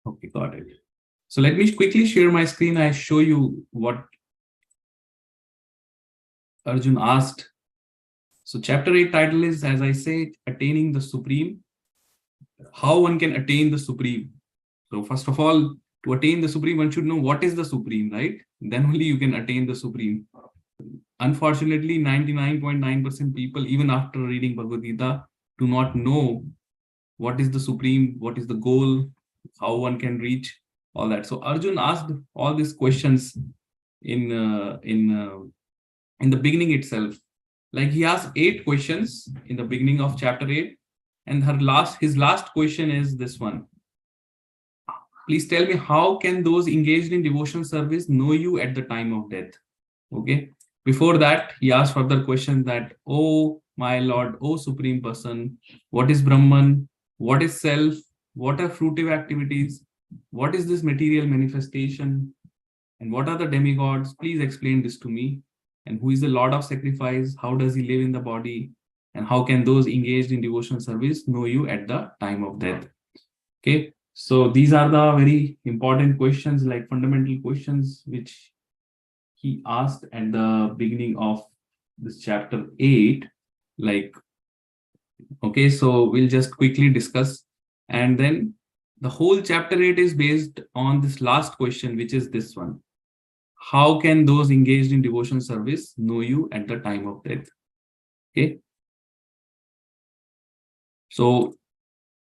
Okay, got it. So let me quickly share my screen. I show you what Arjun asked. So chapter 8 title is, as I said, attaining the supreme. How one can attain the supreme. So first of all, to attain the supreme, one should know what is the supreme, right? Then only you can attain the supreme. Unfortunately, 99.9% people, even after reading Bhagavad Gita, do not know what is the supreme, what is the goal, how one can reach all that. So Arjun asked all these questions in uh, in uh, in the beginning itself. Like he asked 8 questions in the beginning of chapter 8, and his last question is this one. Please tell me, how can those engaged in devotional service know you at the time of death? Okay. Before that, he asked further questions that, oh my Lord, oh Supreme Person, what is Brahman? What is self? What are fruitive activities? What is this material manifestation? And what are the demigods? Please explain this to me. And who is the Lord of sacrifice? How does he live in the body? And how can those engaged in devotional service know you at the time of death? Okay. So these are the very important questions, like fundamental questions, which he asked at the beginning of this chapter 8. Like, okay, so we'll just quickly discuss. And then the whole chapter 8 is based on this last question, which is this one. How can those engaged in devotion service know you at the time of death? Okay. So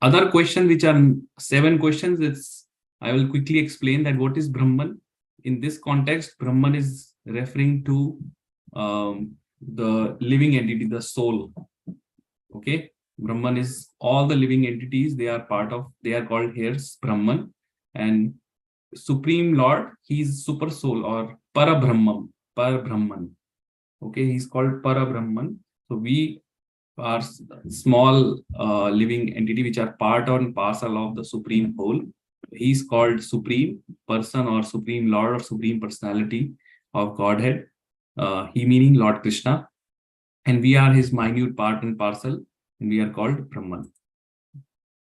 other question, which are 7 questions, it's I will quickly explain that what is Brahman. In this context, Brahman is referring to the living entity, the soul. Okay, Brahman is all the living entities. They are called here Brahman, and Supreme Lord, he is super soul or Parabrahman. Okay, he's called Parabrahman. So we are small living entity which are part and parcel of the supreme whole. He's called supreme person or supreme lord or supreme personality of Godhead. He meaning Lord Krishna, and we are his minute part and parcel, and we are called Brahman.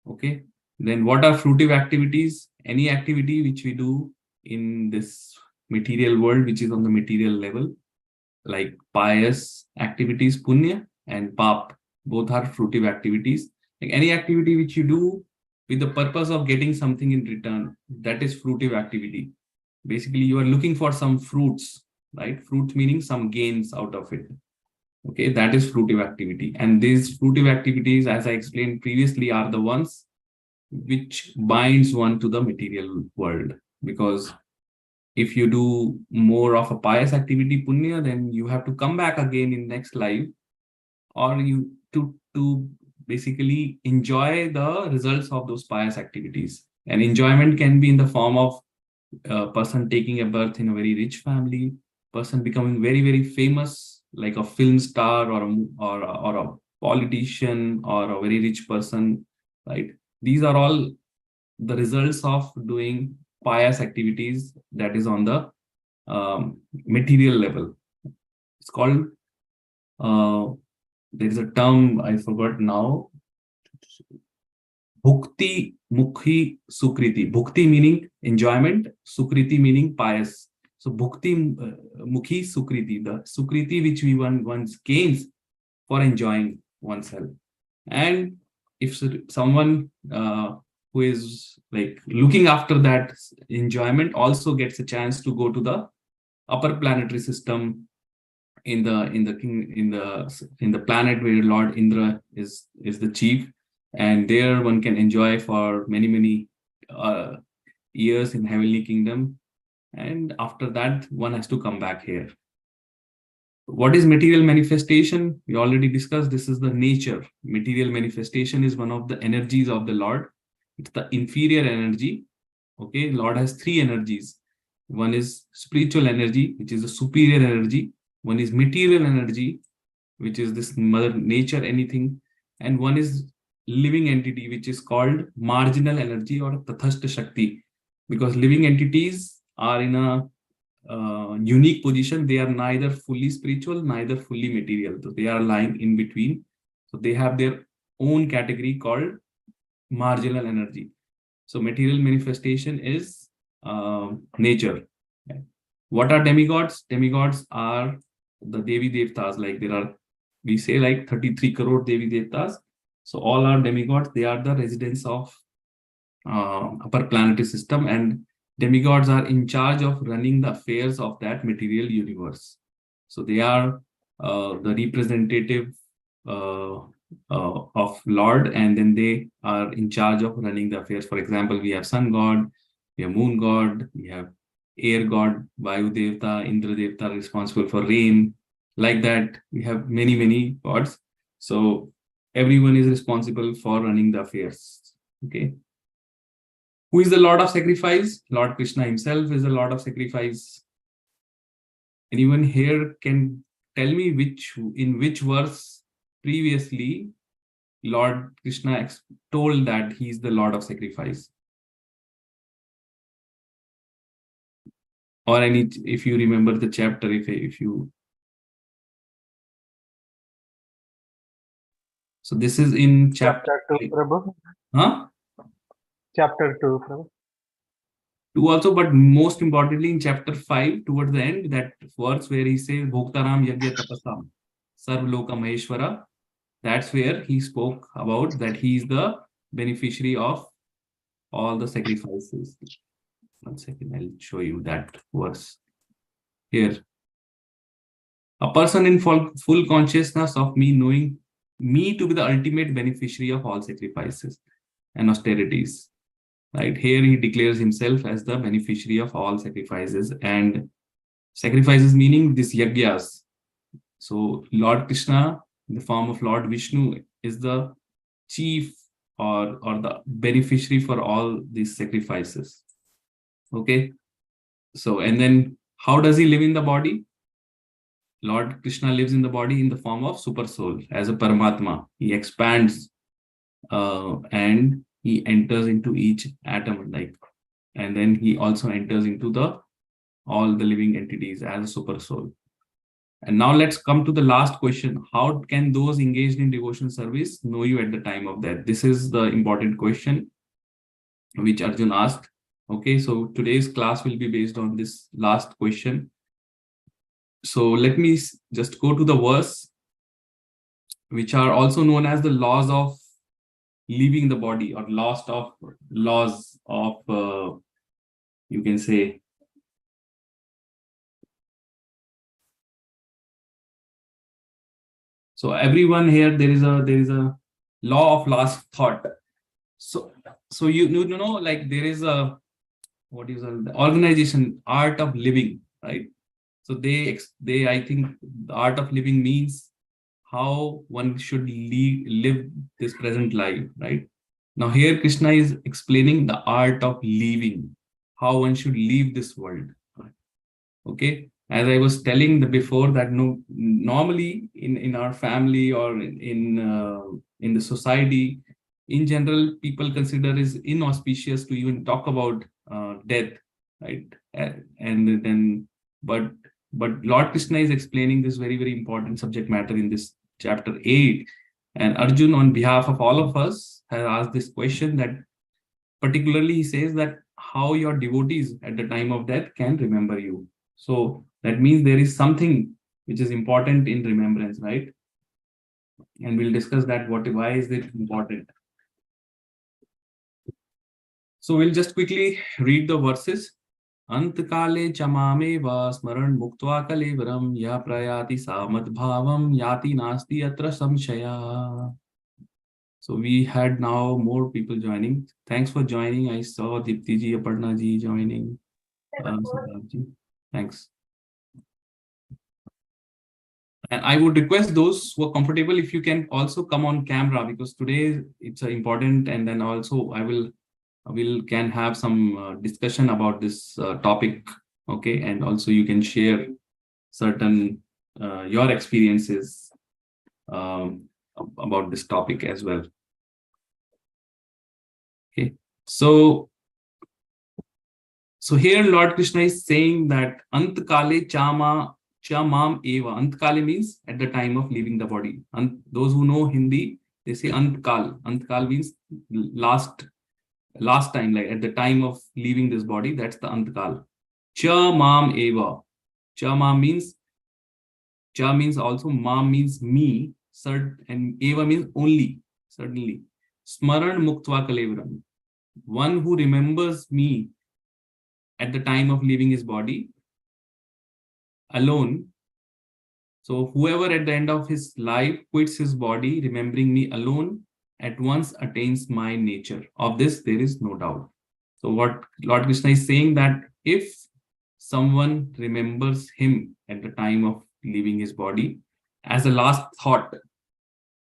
Okay. Then what are fruitive activities? Any activity which we do in this material world, which is on the material level, like pious activities, punya, and pap, both are fruitive activities. Like any activity which you do with the purpose of getting something in return, that is fruitive activity. Basically, you are looking for some fruits, right? Fruits meaning some gains out of it. Okay, that is fruitive activity. And these fruitive activities, as I explained previously, are the ones which binds one to the material world. Because if you do more of a pious activity, punya, then you have to come back again in next life, or you to basically enjoy the results of those pious activities. And enjoyment can be in the form of a person taking a birth in a very rich family, person becoming very, very famous, like a film star or a politician or a very rich person, right? These are all the results of doing pious activities that is on the material level. It's called, there is a term I forgot now, Bhukti Mukhi Sukriti. Bhukti meaning enjoyment, Sukriti meaning pious. So Bhukti Mukhi Sukriti, the Sukriti which we once gains for enjoying oneself. And if someone who is like looking after that enjoyment also gets a chance to go to the upper planetary system in the planet where Lord Indra is the chief, and there one can enjoy for many years in heavenly kingdom, and after that one has to come back here. What is material manifestation? We already discussed. This is the nature. Material manifestation is one of the energies of the Lord. It's the inferior energy. Okay, Lord has 3 energies. One is spiritual energy, which is a superior energy. One is material energy, which is this mother nature, anything. And one is living entity, which is called marginal energy or tathastha shakti. Because living entities are in a unique position. They are neither fully spiritual, neither fully material. So they are lying in between. So they have their own category called marginal energy. So material manifestation is nature. What are demigods? Demigods are the Devi Devtas. Like there are, we say like 33 crore Devi Devtas. So all are demigods. They are the residents of upper planetary system, and demigods are in charge of running the affairs of that material universe. So they are the representative of Lord, and then they are in charge of running the affairs. For example, we have sun god, we have moon god, we have air god, Vayu Devta, Indra Devta responsible for rain. Like that, we have many gods. So everyone is responsible for running the affairs. Okay. Who is the Lord of Sacrifice? Lord Krishna himself is the Lord of Sacrifice. Anyone here can tell me in which verse previously Lord Krishna told that he is the Lord of Sacrifice? Or if you remember the chapter, if you. So this is in chapter 2, Prabhu. Huh? Chapter 2, Prabhu. 2 also, but most importantly in chapter 5, towards the end, that verse where he says, Bhoktaram Yagya Tapasam, Sarvloka Maheshwara. That's where he spoke about that he is the beneficiary of all the sacrifices. 1 second, I'll show you that verse here. A person in full consciousness of me, knowing me to be the ultimate beneficiary of all sacrifices and austerities. Right here, he declares himself as the beneficiary of all sacrifices, and sacrifices meaning this yagyas. So Lord Krishna, in the form of Lord Vishnu, is the chief or the beneficiary for all these sacrifices. Okay. So, and then how does he live in the body? Lord Krishna lives in the body in the form of super soul as a Paramatma. He expands and he enters into each atom, like, and then he also enters into all the living entities as a super soul. And now let's come to the last question. How can those engaged in devotional service know you at the time of death? This is the important question which Arjun asked. Okay, so today's class will be based on this last question. So let me just go to the verse, which are also known as the laws of leaving the body, or laws of you can say. So everyone here, there is a law of last thought. So you know, like there is a, what is the organization, art of living, right? So they I think the art of living means how one should live this present life, right? Now here Krishna is explaining the art of living, how one should leave this world. Okay, as I was telling before, that normally in our family or in the society in general, people consider is inauspicious to even talk about death, right? And then, but Lord Krishna is explaining this very important subject matter in this chapter 8, and Arjun, on behalf of all of us, has asked this question, that particularly he says that how your devotees at the time of death can remember you. So that means there is something which is important in remembrance, right? And we'll discuss that, why is it important. So we'll just quickly read the verses. Antkale chamameva smaran muktva kalevaram ya prayati samad bhavam yati nasti atra samshaya. So we had now more people joining. Thanks for joining. I saw Dipti ji, Aparna ji joining. Thanks. And I would request those who are comfortable, if you can also come on camera, because today it's important, and then also we can have some discussion about this topic. Okay, and also you can share certain your experiences about this topic as well. Okay, so here Lord Krishna is saying that Antkale chamam eva. Antkale means at the time of leaving the body. And those who know Hindi, they say Antkal. Antkal means last last time, like at the time of leaving this body, that's the Antkal. Cha mam eva. Cha mam means, cha means also, mam means me, and eva means only, certainly. Smaran muktva kalevaram. One who remembers me at the time of leaving his body alone. So whoever at the end of his life quits his body, remembering me alone, at once attains my nature. Of this, there is no doubt. So what Lord Krishna is saying, that if someone remembers him at the time of leaving his body as a last thought,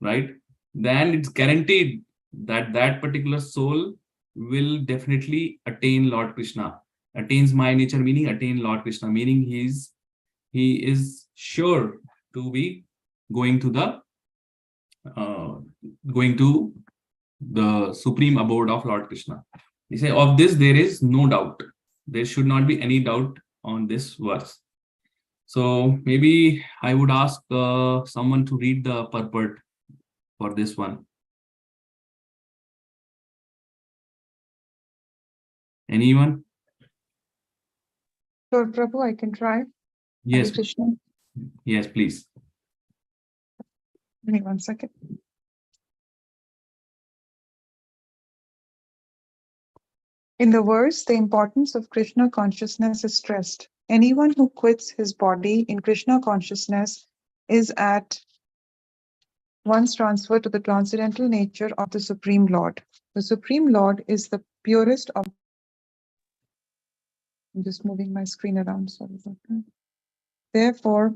right, then it's guaranteed that that particular soul will definitely attain Lord Krishna, attains my nature, meaning attain Lord Krishna, meaning he is sure to be going to the supreme abode of Lord Krishna. He say, of this there is no doubt. There should not be any doubt on this verse. So maybe I would ask someone to read the purport for this one. Anyone? Sure, Prabhu, I can try. Yes. Hare Krishna. Yes, please. Give me 1 second. In the verse, the importance of Krishna consciousness is stressed. Anyone who quits his body in Krishna consciousness is at once transferred to the transcendental nature of the Supreme Lord. The Supreme Lord is the purest of. I'm just moving my screen around. Sorry about that. Therefore,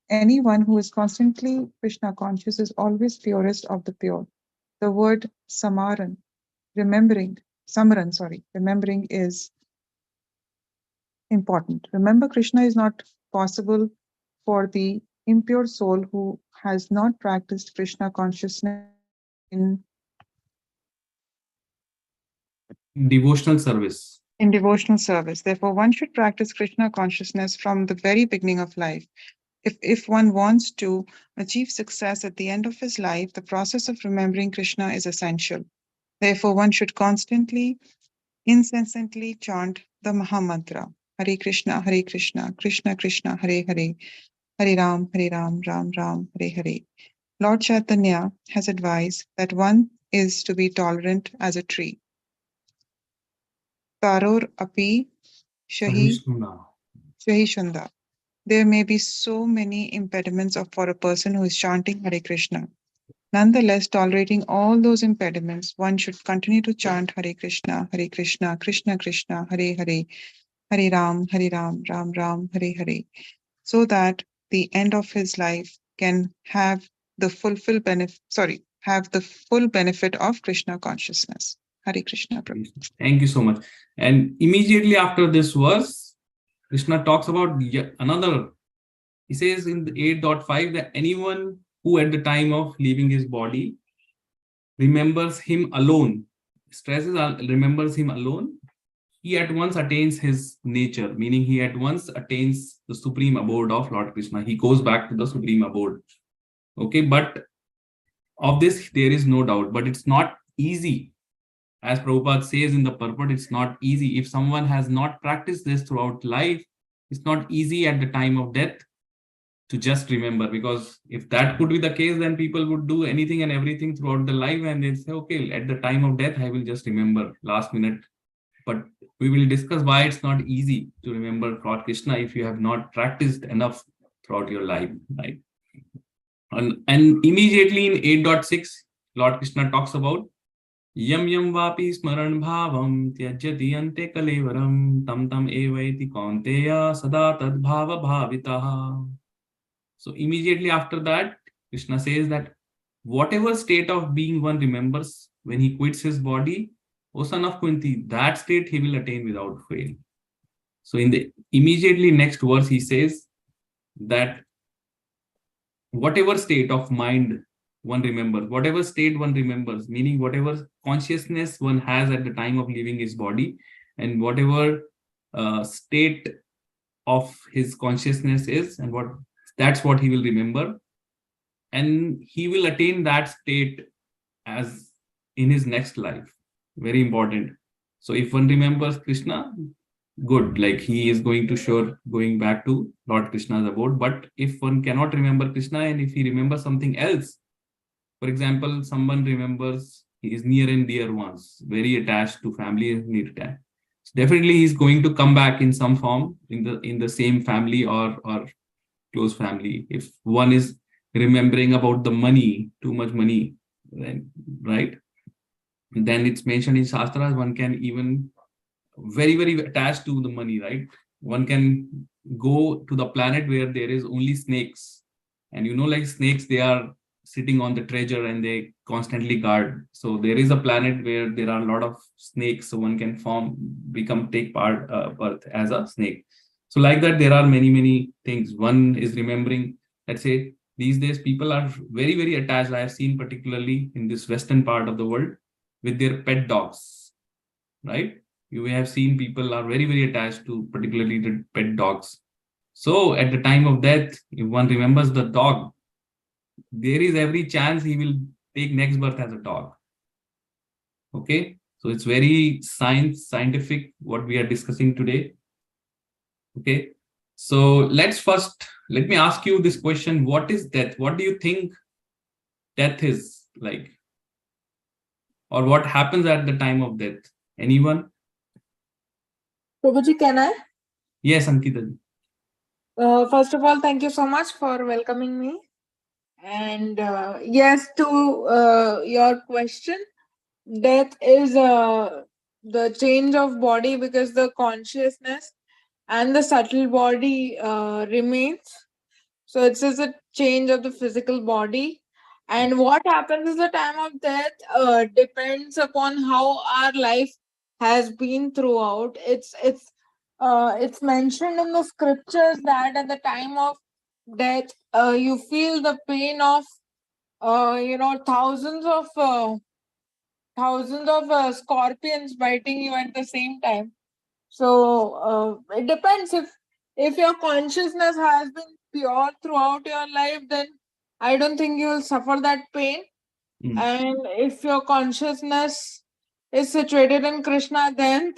anyone who is constantly Krishna conscious is always purest of the pure. The word samaran, remembering is important. Remember, Krishna is not possible for the impure soul who has not practiced Krishna consciousness in Devotional service. devotional service. Therefore, one should practice Krishna consciousness from the very beginning of life. If one wants to achieve success at the end of his life, the process of remembering Krishna is essential. Therefore, one should constantly, incessantly chant the Mahamantra, Hare Krishna, Krishna Krishna, Hare Hare, Hare Ram, Ram Ram, Hare Hare. Lord Chaitanya has advised that one is to be tolerant as a tree. Taror api shahi shunda. There may be so many impediments for a person who is chanting Hare Krishna. Nonetheless, tolerating all those impediments, one should continue to chant Hare Krishna, Krishna Krishna, Hare Hare, Hare Ram, Ram Ram, Hare Hare, so that the end of his life can have the full benefit of Krishna consciousness. Hare Krishna. Prabhu. Thank you so much. And immediately after this verse, Krishna talks about another. He says in the 8.5 that anyone who at the time of leaving his body remembers him alone, remembers him alone, he at once attains his nature, meaning he at once attains the supreme abode of Lord Krishna. He goes back to the supreme abode. Okay, but of this there is no doubt, but it's not easy. As Prabhupada says in the purport, it's not easy. If someone has not practiced this throughout life, it's not easy at the time of death to just remember, because if that could be the case, then people would do anything and everything throughout the life and they'd say, okay, at the time of death, I will just remember last minute. But we will discuss why it's not easy to remember Lord Krishna if you have not practiced enough throughout your life, right? And immediately in 8.6, Lord Krishna talks about Yam yam vapi smaran bhavam tyajyati ante kalevaram tam tam evaiti kaunteya sada tad bhava bhavitaha. So immediately after that, Krishna says that whatever state of being one remembers when he quits his body, O son of Kunti, that state he will attain without fail. So in the immediately next verse, he says that whatever state of mind one remembers, whatever state one remembers, meaning whatever consciousness one has at the time of leaving his body, and whatever state of his consciousness is, and that's what he will remember, and he will attain that state as in his next life. Very important. So if one remembers Krishna, good, like he is going to sure going back to Lord Krishna's abode. But if one cannot remember Krishna, and if he remembers something else, for example, someone remembers his near and dear ones, very attached to family and near attached. So definitely he's going to come back in some form in the same family or close family. If one is remembering about the money, too much money, then right, then it's mentioned in Shastras, one can even very, very attached to the money, right? One can go to the planet where there is only snakes. And like snakes, they are sitting on the treasure and they constantly guard. So there is a planet where there are a lot of snakes. So one can take part birth as a snake. So like that, there are many, many things. One is remembering, let's say, these days people are very, very attached. I have seen particularly in this Western part of the world with their pet dogs, right? You may have seen people are very, very attached to particularly the pet dogs. So at the time of death, if one remembers the dog, there is every chance he will take next birth as a dog. Okay, so it's very scientific what we are discussing today. Okay, so let me ask you this question: what is death? What do you think death is like, or what happens at the time of death? Anyone? Prabhuji, can I? Yes, Ankita. First of all, thank you so much for welcoming me. And yes, to your question, death is the change of body because the consciousness and the subtle body remains. So it's just a change of the physical body. And what happens at the time of death depends upon how our life has been throughout. It's mentioned in the scriptures that at the time of death, you feel the pain of thousands of scorpions biting you at the same time. So it depends. If your consciousness has been pure throughout your life, then I don't think you will suffer that pain. And if your consciousness is situated in Krishna, then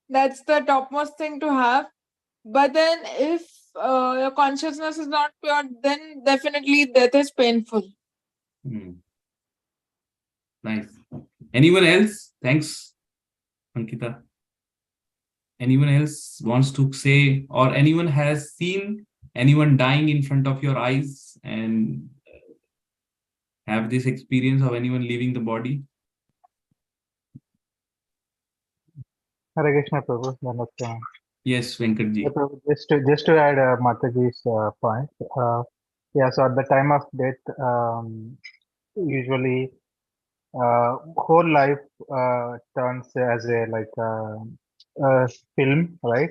that's the topmost thing to have. But then if your consciousness is not pure, then definitely death is painful. Nice. Anyone else? Thanks, Ankita. Anyone else wants to say, or anyone has seen anyone dying in front of your eyes and have this experience of anyone leaving the body? Hare Krishna, Prabhu. Namaste. Yes, Venkatji. Yeah, Prabhu, just to add Mataji's point, yeah, so at the time of death, usually whole life turns as a film, right?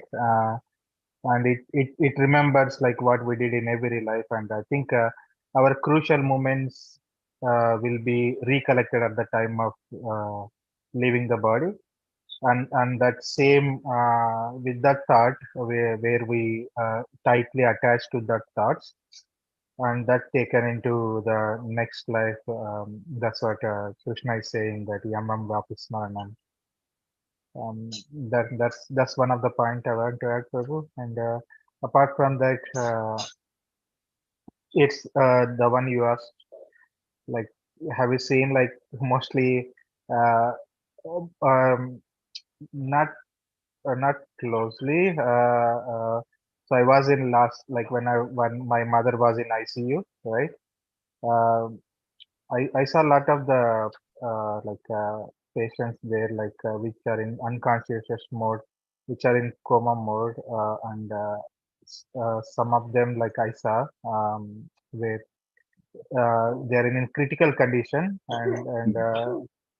And it remembers like what we did in every life, and I think our crucial moments will be recollected at the time of leaving the body, and that same with that thought where we tightly attached to that thoughts, and that taken into the next life. That's what Krishna is saying, that Yamam Vapismanam. That's one of the point I want to add, Prabhu. And apart from that, it's the one you asked. Like, have you seen like mostly uh, not not closely. So I was in last, like when my mother was in ICU, right? Um I saw a lot of the patients there, which are in unconscious mode, which are in coma mode, and some of them, like I saw, where they're in critical condition, and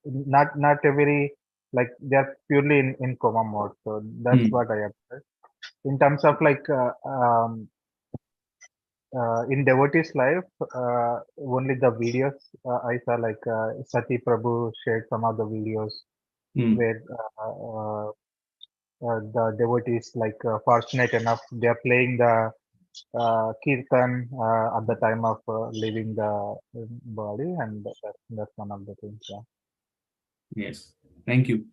not a very, like they're purely in coma mode. So that's what I observed. In terms of in devotees life, only the videos I saw, like Sati Prabhu shared some of the videos where the devotees, fortunate enough, they are playing the kirtan at the time of leaving the body, and that's one of the things. Yeah. Yes. Thank you.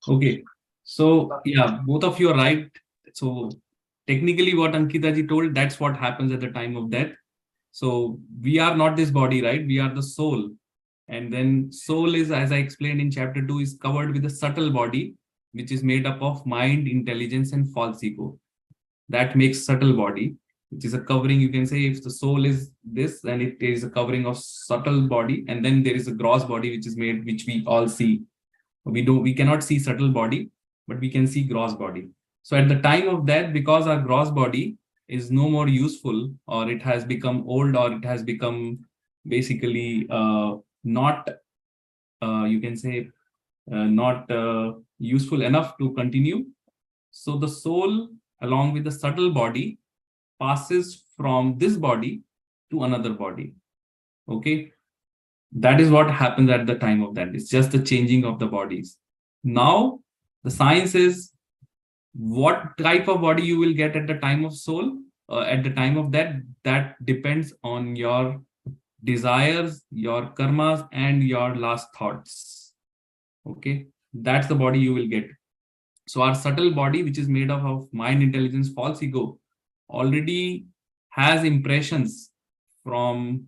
Okay. So yeah, both of you are right. So technically what Ankita ji told, that's what happens at the time of death. So we are not this body, right? We are the soul. And then soul is, as I explained in chapter 2, is covered with a subtle body, which is made up of mind, intelligence, and false ego. That makes subtle body, which is a covering. You can say if the soul is this, then it is a covering of subtle body. And then there is a gross body, which is made, which we all see. We cannot see subtle body, but we can see gross body. So at the time of death, because our gross body is no more useful, or it has become old, or it has become basically not, you can say, not useful enough to continue. So the soul, along with the subtle body, passes from this body to another body. Okay. That is what happens at the time of that. It's just the changing of the bodies. Now, the science is what type of body you will get at the time of soul, at the time of that, that depends on your desires, your karmas, and your last thoughts. Okay, that's the body you will get. So our subtle body, which is made up of mind, intelligence, false ego, already has impressions from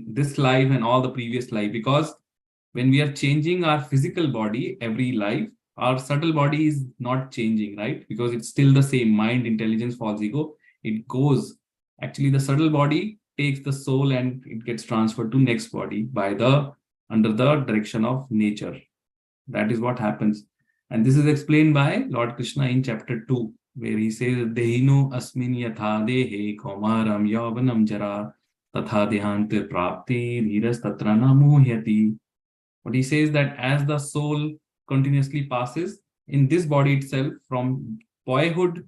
this life and all the previous life, because when we are changing our physical body every life, our subtle body is not changing, right? Because it's still the same mind, intelligence, false ego. It goes, actually the subtle body takes the soul and it gets transferred to next body by the under the direction of nature. That is what happens. And this is explained by Lord Krishna in chapter 2, where he says, Dehino asmin yatha dehe kaumaram yavanam jara tatha dehantir prapti dhiras tatra na muhyati. But he says that as the soul continuously passes in this body itself from boyhood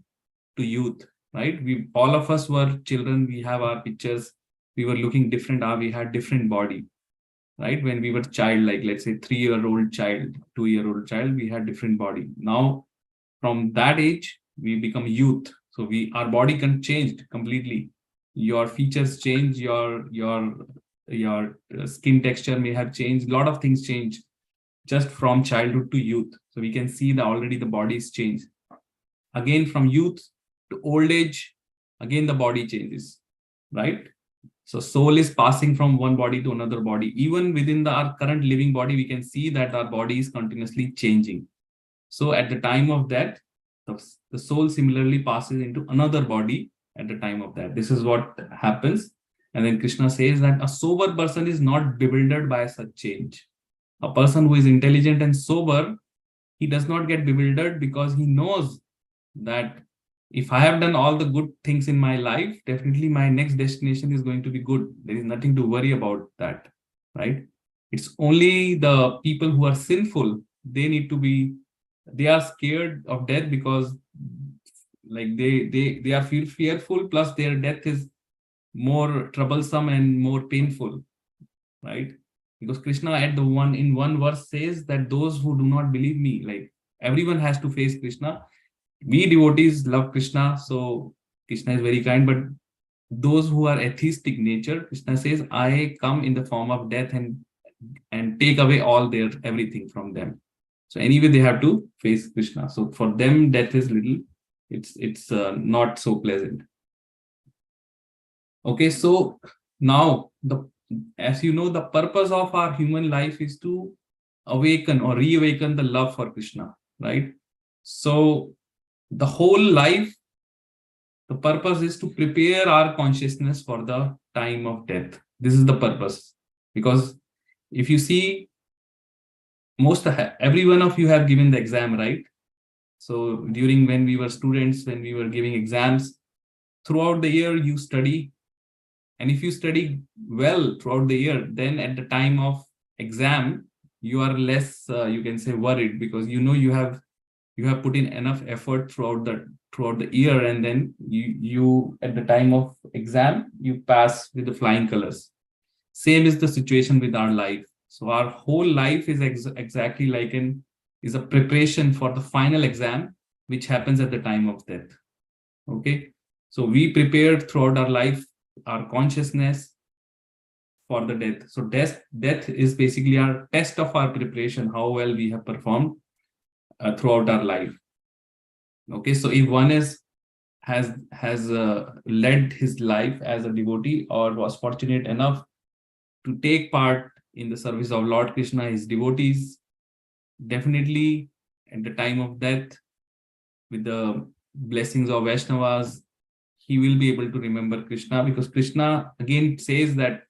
to youth, right? We all of us were children, we have our pictures, we were looking different, we had different body. Right? When we were child, like let's say 3-year-old child, 2-year-old child, we had different body. Now, from that age, we become youth. So our body can change completely. Your features change, your skin texture may have changed. A lot of things change just from childhood to youth. So we can see that already the body is changed. Again, from youth to old age, again the body changes, right? So soul is passing from one body to another body. Even within our current living body, we can see that our body is continuously changing. So at the time of that, the soul similarly passes into another body at the time of that. This is what happens. And then Krishna says that a sober person is not bewildered by such change. A person who is intelligent and sober, he does not get bewildered because he knows that if I have done all the good things in my life, definitely my next destination is going to be good. There is nothing to worry about that, right? It's only the people who are sinful, they are scared of death because like they are feel fearful, plus their death is more troublesome and more painful, right? Because Krishna in one verse says that those who do not believe me, like everyone has to face Krishna. We devotees love Krishna, so Krishna is very kind, but those who are atheistic nature, Krishna says, I come in the form of death and take away all their everything from them. So anyway, they have to face Krishna. So for them, death is little, it's not so pleasant. Okay, so now as you know, the purpose of our human life is to awaken or reawaken the love for Krishna, right? So the whole life, the purpose is to prepare our consciousness for the time of death. This is the purpose. Because if you see, every one of you have given the exam, right? So during when we were students, when we were giving exams, throughout the year you study. And if you study well throughout the year, then at the time of exam, you are less, you can say, worried, because you know you have put in enough effort throughout the year, and then you at the time of exam you pass with the flying colors. Same is the situation with our life. So our whole life is exactly like is a preparation for the final exam, which happens at the time of death. Okay, so we prepared throughout our life our consciousness for the death. So death is basically our test of our preparation, how well we have performed. throughout our life. Okay, so if one has led his life as a devotee or was fortunate enough to take part in the service of Lord Krishna, his devotees, definitely at the time of death, with the blessings of Vaishnavas, he will be able to remember Krishna, because Krishna again says that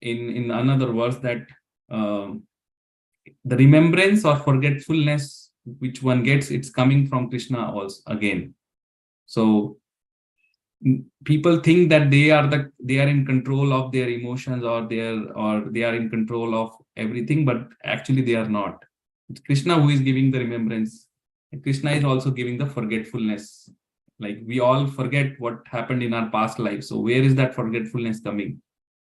in another verse that the remembrance or forgetfulness which one gets, it's coming from Krishna also again. So people think that they are in control of their emotions, or they are in control of everything, but actually they are not. It's Krishna who is giving the remembrance. And Krishna is also giving the forgetfulness. Like we all forget what happened in our past life. So where is that forgetfulness coming?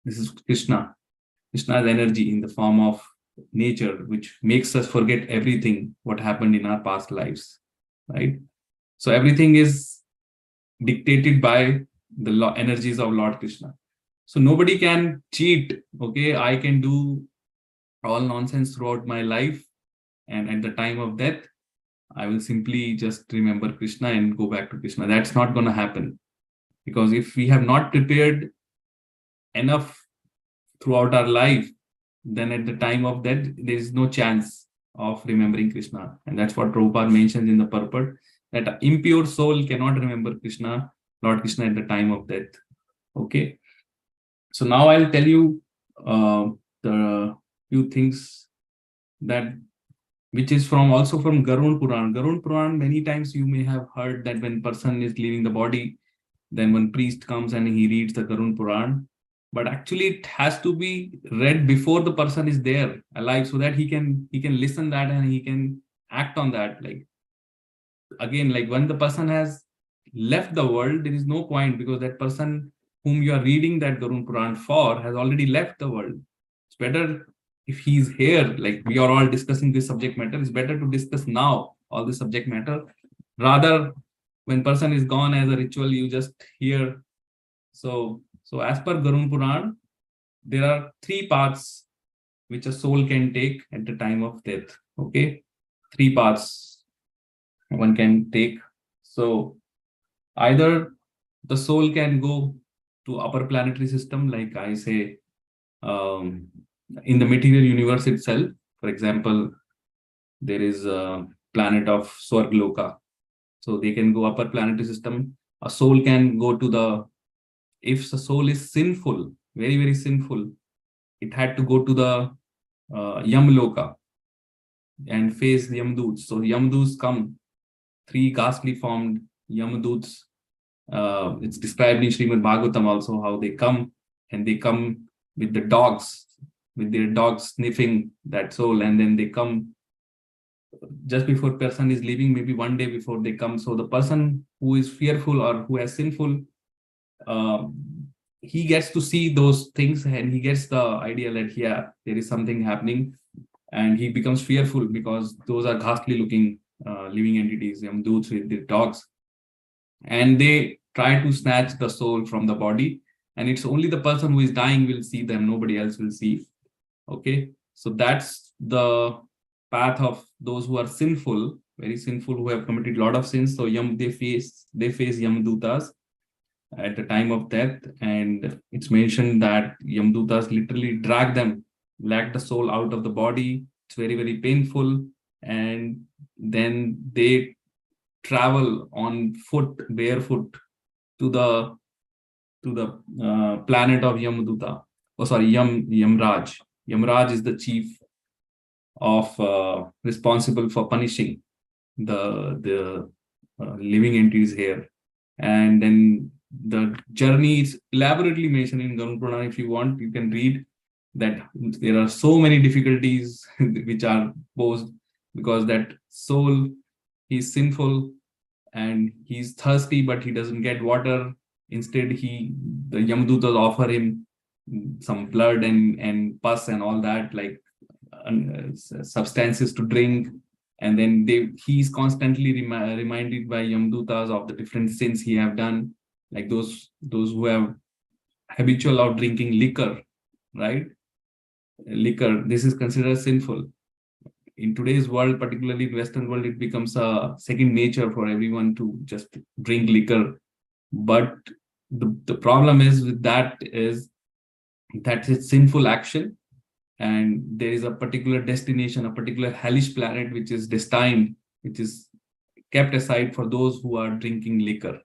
This is Krishna. Krishna's energy in the form of nature, which makes us forget everything what happened in our past lives, right? So everything is dictated by the energies of Lord Krishna. So nobody can cheat. Okay, I can do all nonsense throughout my life, and at the time of death, I will simply just remember Krishna and go back to Krishna. That's not going to happen, because if we have not prepared enough throughout our life, then at the time of death, there is no chance of remembering Krishna. And that's what Prabhupada mentions in the purport, that an impure soul cannot remember Krishna, Lord Krishna, at the time of death. Okay. So now I'll tell you the few things that which is also from Garud Puran. Garud Puran, many times you may have heard that when person is leaving the body, then one priest comes and he reads the Garud Puran. But actually it has to be read before the person is there alive, so that he can listen that and he can act on that. Like again, like when the person has left the world, there is no point, because that person whom you are reading that Garud Puran for has already left the world. It's better if he's here, like we are all discussing this subject matter, it's better to discuss now all the subject matter, rather when person is gone as a ritual, you just hear. So as per Garud Puran, there are 3 paths which a soul can take at the time of death. Okay, 3 paths one can take. So either the soul can go to upper planetary system, like I say, in the material universe itself. For example, there is a planet of Swargloka. So they can go upper planetary system. A soul can go to if the soul is sinful, very, very sinful, it had to go to the Yamloka and face the Yamduts. So Yamduts come, 3 ghastly formed Yamduts. It's described in Srimad Bhagavatam also how they come, and they come with the dogs, with their dogs sniffing that soul, and then they come just before person is leaving, maybe one day before they come. So the person who is fearful or who has sinful, he gets to see those things, and he gets the idea that there is something happening, and he becomes fearful, because those are ghastly looking living entities, Yamduts with their dogs, and they try to snatch the soul from the body, and it's only the person who is dying will see them, nobody else will see. Okay, so that's the path of those who are sinful, very sinful, who have committed a lot of sins. So they face Yamdutas at the time of death, and it's mentioned that Yamdutas literally drag the soul out of the body. It's very, very painful, and then they travel on foot, barefoot, to the planet of Yamduta. Yamraj. Yamraj is the chief of responsible for punishing the living entities here. And then the journey is elaborately mentioned in Garud Puran. If you want, you can read that there are so many difficulties which are posed, because that soul, he's sinful and he's thirsty, but he doesn't get water. Instead, the Yamdutas offer him some blood and pus and all that, like substances to drink. And then he's constantly reminded by Yamdutas of the different sins he have done, like those who have habitual of drinking liquor, right? Liquor, this is considered sinful. in today's world, particularly in Western world, it becomes a second nature for everyone to just drink liquor. But the problem is with that is that it's sinful action, and there is a particular destination, a particular hellish planet which is destined, which is kept aside for those who are drinking liquor.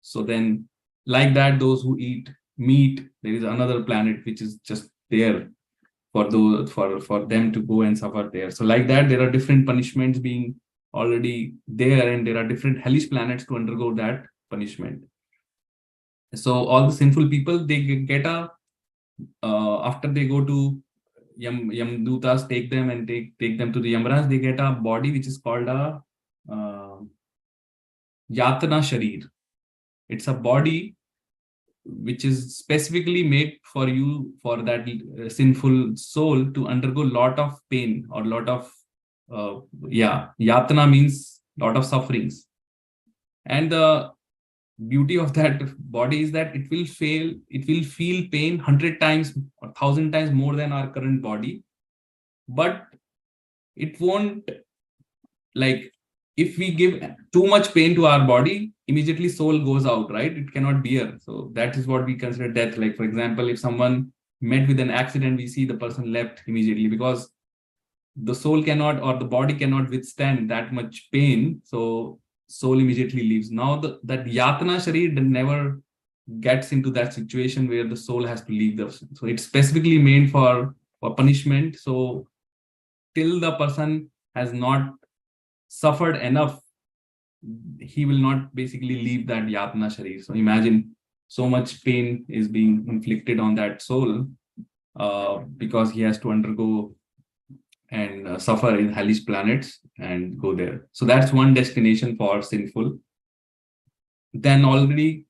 So then, like that, those who eat meat, there is another planet which is just there for those for them to go and suffer there. So like that, there are different punishments being already there, and there are different hellish planets to undergo that punishment. So all the sinful people, they get a after they go to Yamdutas, take them and take them to the Yamraj, they get a body which is called a Yatana Sharir. It's a body which is specifically made for you, for that sinful soul to undergo lot of pain or lot of Yatana means lot of sufferings. And the beauty of that body is that it will feel pain 100 times or 1,000 times more than our current body, but it won't, like, if we give too much pain to our body, immediately soul goes out, right? It cannot bear. So that is what we consider death. Like, for example, if someone met with an accident, we see the person left immediately because the soul cannot, or the body cannot withstand that much pain. So soul immediately leaves. Now that Yatana Sharir never gets into that situation where the soul has to leave. So it's specifically made for punishment. So till the person has not suffered enough, he will not basically leave that Yatana Sharir. So imagine so much pain is being inflicted on that soul because he has to undergo and suffer in hellish planets and go there. So that's one destination for sinful. Then already,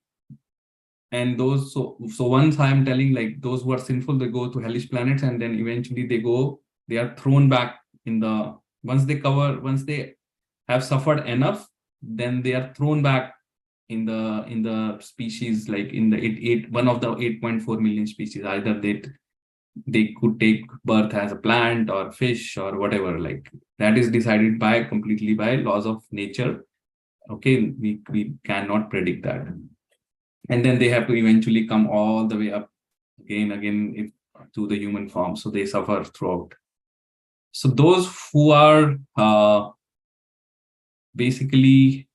and those, so once I am telling, like, those who are sinful, they go to hellish planets, and then eventually they are thrown back in the, once they have suffered enough, then they are thrown back in the species, like in the one of the 8.4 million species. Either they could take birth as a plant or fish or whatever, like that is decided completely by laws of nature. Okay, we cannot predict that. And then they have to eventually come all the way up again to the human form. So they suffer throughout. So those who are basically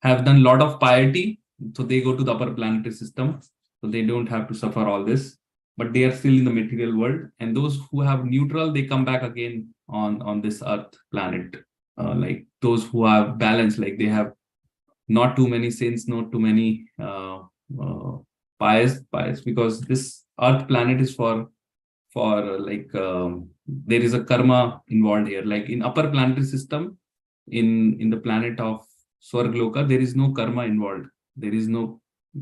have done a lot of piety, so they go to the upper planetary system, so they don't have to suffer all this, but they are still in the material world. And those who have neutral, they come back again on this earth planet, like those who have balance, like they have not too many sins, not too many pious, because this earth planet is for there is a karma involved here. Like in upper planetary system, in the planet of Swargloka, there is no karma involved. There is no,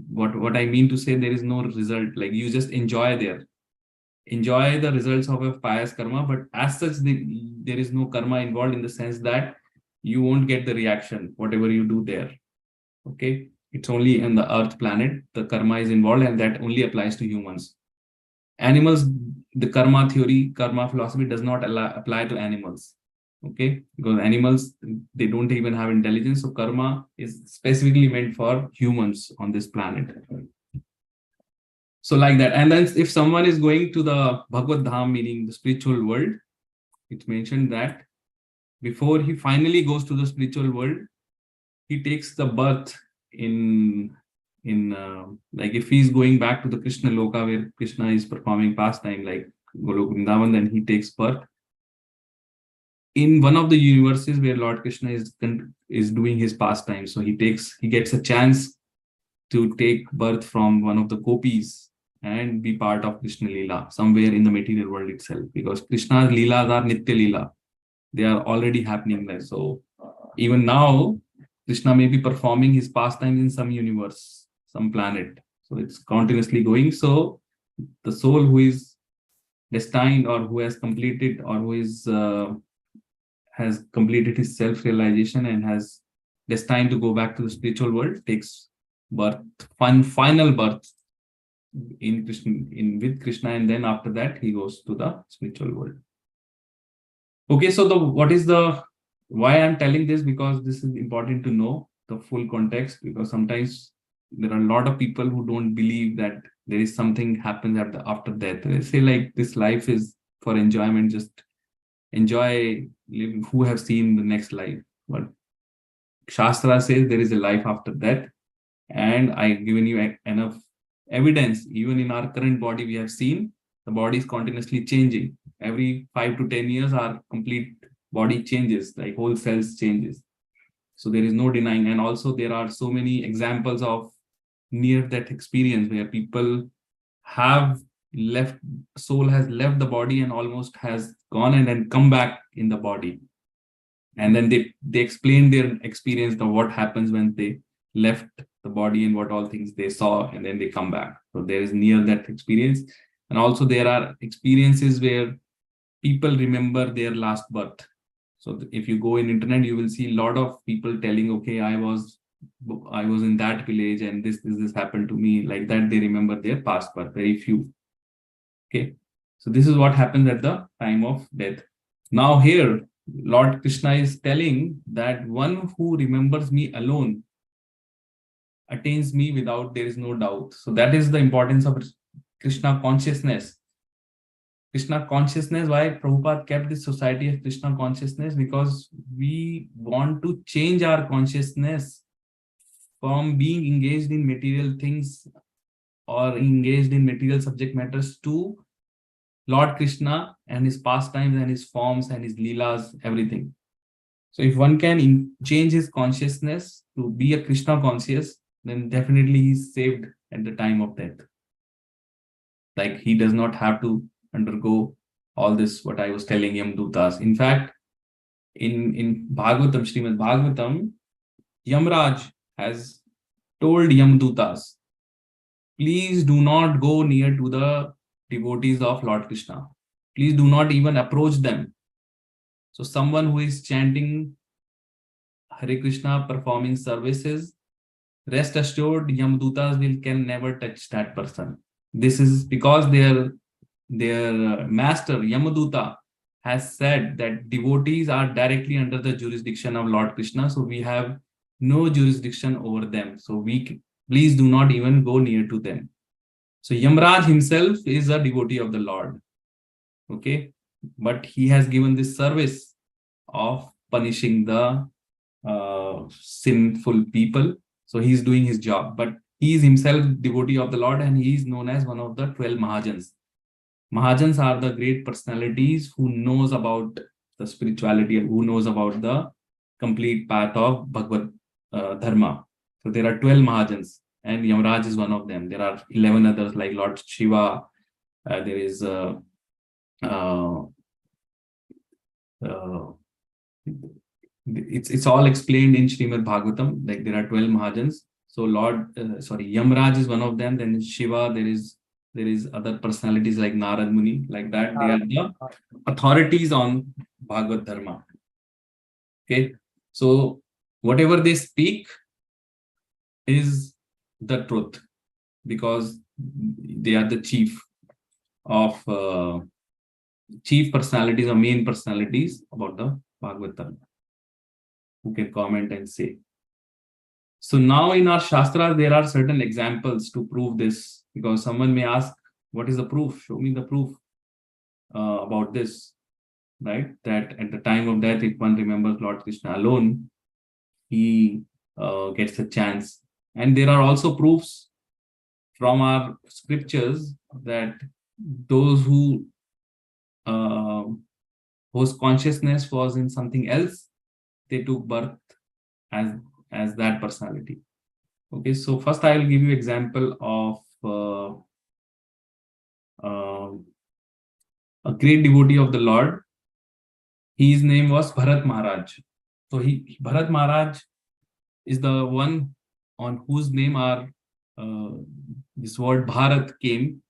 what I mean to say, there is no result. Like you just enjoy the results of a pious karma, but as such, there is no karma involved, in the sense that you won't get the reaction, whatever you do there. Okay, it's only in the earth planet the karma is involved, and that only applies to humans. Animals, the karma theory, karma philosophy does not apply to animals. Okay, because animals, they don't even have intelligence. So karma is specifically meant for humans on this planet. So like that. And then if someone is going to the Bhagavad Dham, meaning the spiritual world, it's mentioned that before he finally goes to the spiritual world, he takes the birth in like if he's going back to the Krishna Loka, where Krishna is performing pastime like Golok Vrindavan, then he takes birth in one of the universes where Lord Krishna is doing his pastime. So he gets a chance to take birth from one of the gopis and be part of Krishna Leela somewhere in the material world itself, because Krishna's Leelas are Nitya Leela. They are already happening there. So even now, Krishna may be performing his pastimes in some universe, some planet. So it's continuously going. So the soul who is destined, or who has completed, or who is has completed his self-realization and has destined to go back to the spiritual world, takes birth, final birth in Krishna, with Krishna, and then after that he goes to the spiritual world. Okay, so why I'm telling this, because this is important to know the full context, because sometimes there are a lot of people who don't believe that there is something happens after death. They say like this life is for enjoyment, just enjoy living, who have seen the next life. But Shastra says there is a life after death, and I've given you enough evidence. Even in our current body, we have seen the body is continuously changing. Every 5 to 10 years, our complete body changes, like whole cells changes. So there is no denying. And also there are so many examples of near-death experience where people have left, soul has left the body and almost has gone and then come back in the body. And then they explain their experience of what happens when they left the body and what all things they saw, and then they come back. So there is near-death experience. And also there are experiences where people remember their last birth. So if you go in internet, you will see a lot of people telling, okay, I was in that village and this happened to me. Like that, they remember their past birth. Very few. Okay. So this is what happens at the time of death. Now here, Lord Krishna is telling that one who remembers me alone attains me without there is no doubt. So that is the importance of Krishna consciousness. Krishna consciousness, why Prabhupada kept this society as Krishna consciousness? Because we want to change our consciousness from being engaged in material things or engaged in material subject matters to Lord Krishna and his pastimes and his forms and his leelas, everything. So if one can change his consciousness to be a Krishna conscious, then definitely he's saved at the time of death. Like he does not have to undergo all this, what I was telling Yamdutas. In fact, in Bhagavatam, Srimad Bhagavatam, Yamraj has told Yamdutas, please do not go near to the devotees of Lord Krishna. Please do not even approach them. So someone who is chanting Hare Krishna, performing services, rest assured, Yamdutas can never touch that person. This is because their master, Yamaduta, has said that devotees are directly under the jurisdiction of Lord Krishna. So we have no jurisdiction over them. So please do not even go near to them. So Yamraj himself is a devotee of the Lord. Okay. But he has given this service of punishing the sinful people. So he's doing his job, but he is himself devotee of the Lord, and he is known as one of the 12 Mahajans. Mahajans are the great personalities who knows about the spirituality, who knows about the complete path of Bhagavad Dharma. So there are 12 Mahajans, and Yamaraj is one of them. There are 11 others like Lord Shiva. There is it's all explained in Srimad Bhagavatam. Like there are 12 Mahajans. So Yamraj is one of them. Then Shiva, there is other personalities like Narad Muni, like that. They are the authorities on Bhagavad Dharma. Okay. So whatever they speak is the truth, because they are the chief personalities or main personalities about the Bhagavad Dharma, who can comment and say. So now in our Shastras, there are certain examples to prove this, because someone may ask, what is the proof? Show me the proof about this, right? That at the time of death, if one remembers Lord Krishna alone, he gets a chance. And there are also proofs from our scriptures that those whose consciousness was in something else, they took birth as that personality. Okay, so first I will give you example of a great devotee of the Lord. His name was Bharat Maharaj. So Bharat Maharaj is the one on whose name our this word Bharat came,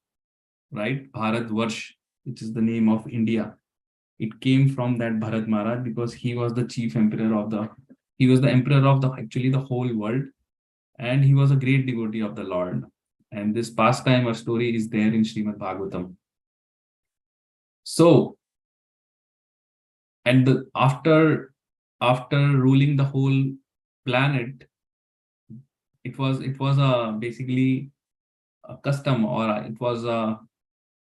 right? Bharat Varsh, which is the name of India. It came from that Bharat Maharaj because he was the chief emperor he was the emperor of actually the whole world, and he was a great devotee of the Lord. And this pastime or story is there in Srimad Bhagavatam. So and after ruling the whole planet, it was basically a custom, or it was a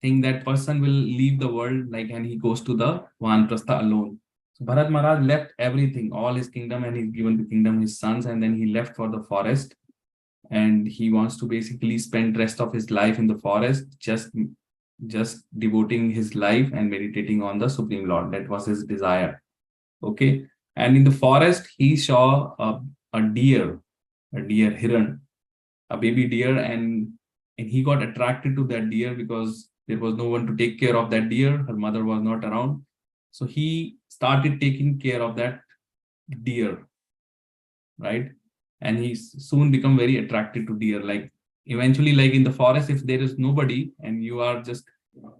thing that person will leave the world, like, and he goes to the Vanprastha alone. So Bharat Maharaj left everything, all his kingdom, and he's given the kingdom his sons, and then he left for the forest, and he wants to basically spend rest of his life in the forest, just devoting his life and meditating on the Supreme Lord. That was his desire. Okay. And in the forest, he saw a deer, Hiran, a baby deer, and he got attracted to that deer because there was no one to take care of that deer. Her mother was not around. So he started taking care of that deer, right? And he soon become very attracted to deer. Like eventually, like in the forest, if there is nobody and you are just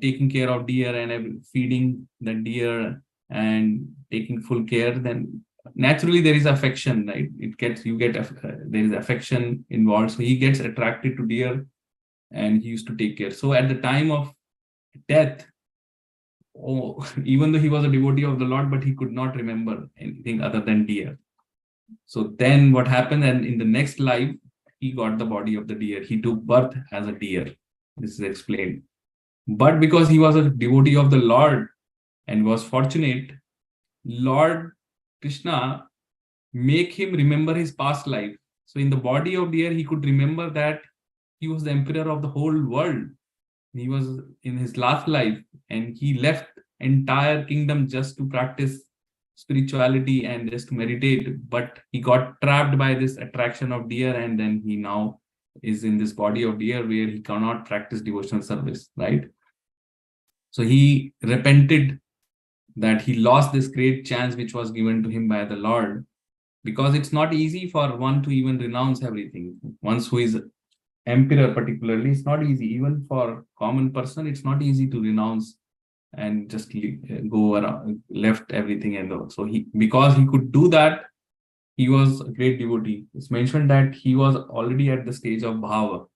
taking care of deer and feeding the deer and taking full care, then naturally there is affection, right? There is affection involved. So he gets attracted to deer and he used to take care. So at the time of death, even though he was a devotee of the Lord, but he could not remember anything other than deer. So then what happened, and in the next life, he got the body of the deer. He took birth as a deer. This is explained. But because he was a devotee of the Lord and was fortunate, Lord Krishna make him remember his past life. So in the body of deer, he could remember that he was the emperor of the whole world. He was in his last life, and he left entire kingdom just to practice spirituality and just to meditate. But he got trapped by this attraction of deer, and then he now is in this body of deer where he cannot practice devotional service, right? So he repented that he lost this great chance which was given to him by the Lord, because it's not easy for one to even renounce everything. Once who is emperor particularly, it's not easy. Even for common person, it's not easy to renounce and just go around, left everything. And so because he could do that, he was a great devotee. It's mentioned that he was already at the stage of bhava.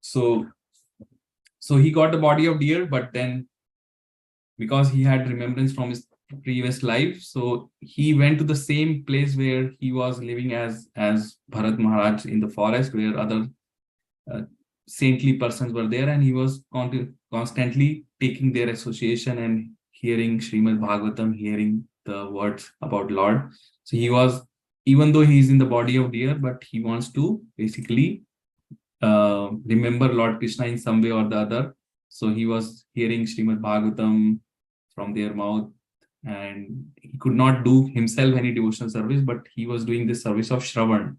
So he got the body of deer, but then because he had remembrance from his previous life, so he went to the same place where he was living as Bharat Maharaj in the forest, where other saintly persons were there, and he was constantly taking their association and hearing Srimad Bhagavatam, hearing the words about Lord. So he was, even though he is in the body of deer, but he wants to basically remember Lord Krishna in some way or the other. So he was hearing Srimad Bhagavatam from their mouth, and he could not do himself any devotional service, but he was doing this service of Shravan.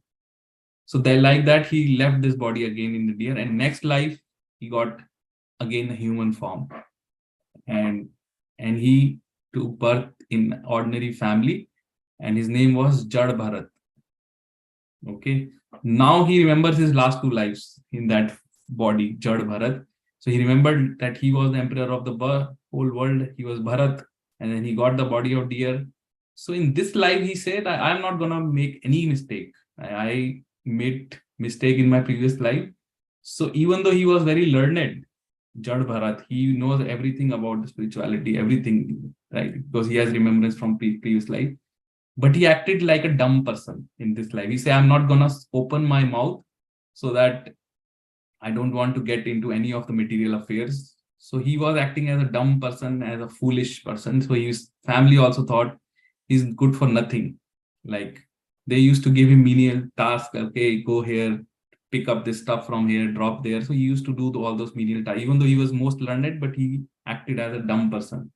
So like that, he left this body again in the deer, and next life, he got again a human form. And he took birth in ordinary family, and his name was Jad Bharat. Okay. Now he remembers his last two lives in that body, Jad Bharat. So he remembered that he was the emperor of the whole world. He was Bharat, and then he got the body of deer. So in this life, he said, I'm not going to make any mistake. I made mistake in my previous life. So even though he was very learned, Jad Bharat, he knows everything about the spirituality, everything, right? Because he has remembrance from previous life. But he acted like a dumb person in this life. He said, I'm not going to open my mouth so that I don't want to get into any of the material affairs. So he was acting as a dumb person, as a foolish person. So his family also thought he's good for nothing. Like they used to give him menial tasks. Okay, go here, pick up this stuff from here, drop there. So he used to do all those menial tasks, even though he was most learned, but he acted as a dumb person.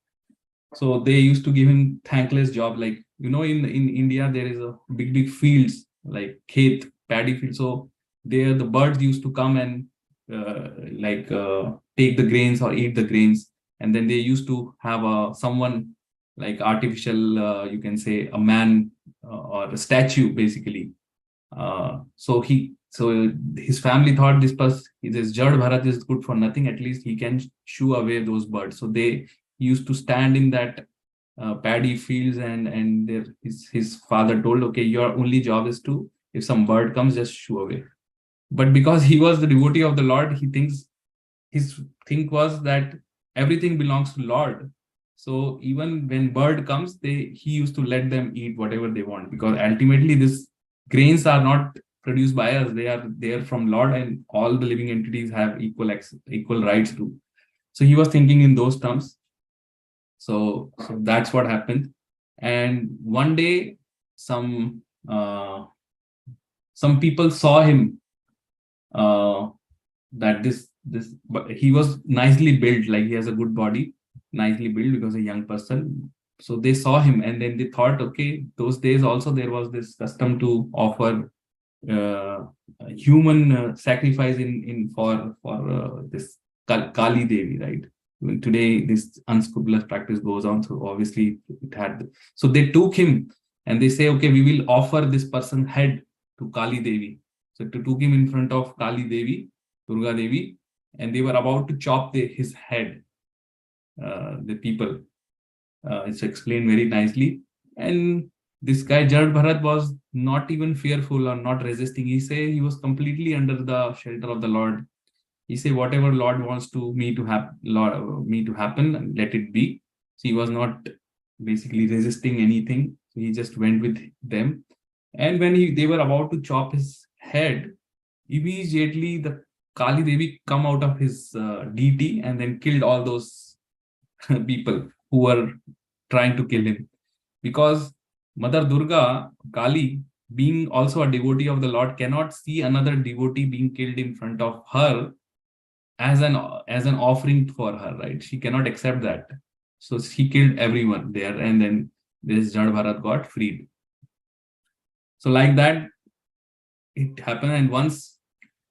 So they used to give him thankless job. Like, in India, there is a big fields like khet, paddy field. So there the birds used to come and take the grains or eat the grains. And then they used to have someone like artificial, you can say a man or a statue, basically. So his family thought this Jad Bharat is good for nothing. At least he can shoo away those birds. So they used to stand in that paddy fields, and his father told, okay, your only job is to, if some bird comes, just shoo away. But because he was the devotee of the Lord, his think was that everything belongs to Lord. So even when bird comes, he used to let them eat whatever they want, because ultimately these grains are not produced by us. They are there from Lord, and all the living entities have equal rights to. So he was thinking in those terms. So that's what happened. And one day, some people saw him, that but he was nicely built, like he has a good body, nicely built, because a young person. So they saw him, and then they thought, okay, those days also there was this custom to offer human sacrifice in for this Kali Devi, right? Even today this unscrupulous practice goes on, so obviously it had. So they took him and they say, okay, we will offer this person head to Kali Devi. So they took him in front of Kali Devi, Durga Devi, and they were about to chop his head. The people, it's explained very nicely. And this guy Jad Bharat was not even fearful or not resisting. He say he was completely under the shelter of the Lord. He say, whatever Lord wants me to happen, let it be. So he was not basically resisting anything. So he just went with them. And when they were about to chop his head, immediately the Kali Devi come out of his deity and then killed all those people who were trying to kill him. Because Mother Durga, Kali, being also a devotee of the Lord, cannot see another devotee being killed in front of her as an offering for her, right? She cannot accept that. So she killed everyone there, and then this Jad Bharat got freed. So like that, it happened. And once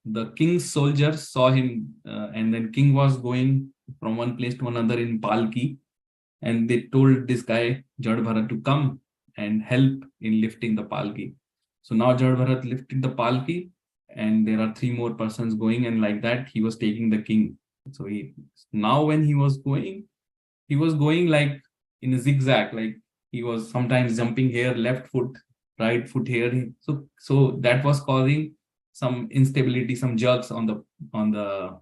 the king's soldiers saw him, and then king was going from one place to another in Palki, and they told this guy Jad Bharat to come and help in lifting the Palki. So now Jad Bharat lifted the Palki, and there are 3 more persons going, and like that he was taking the king. So now when he was going like in a zigzag, like he was sometimes jumping here, left foot, right foot here. So that was causing some instability, some jerks on the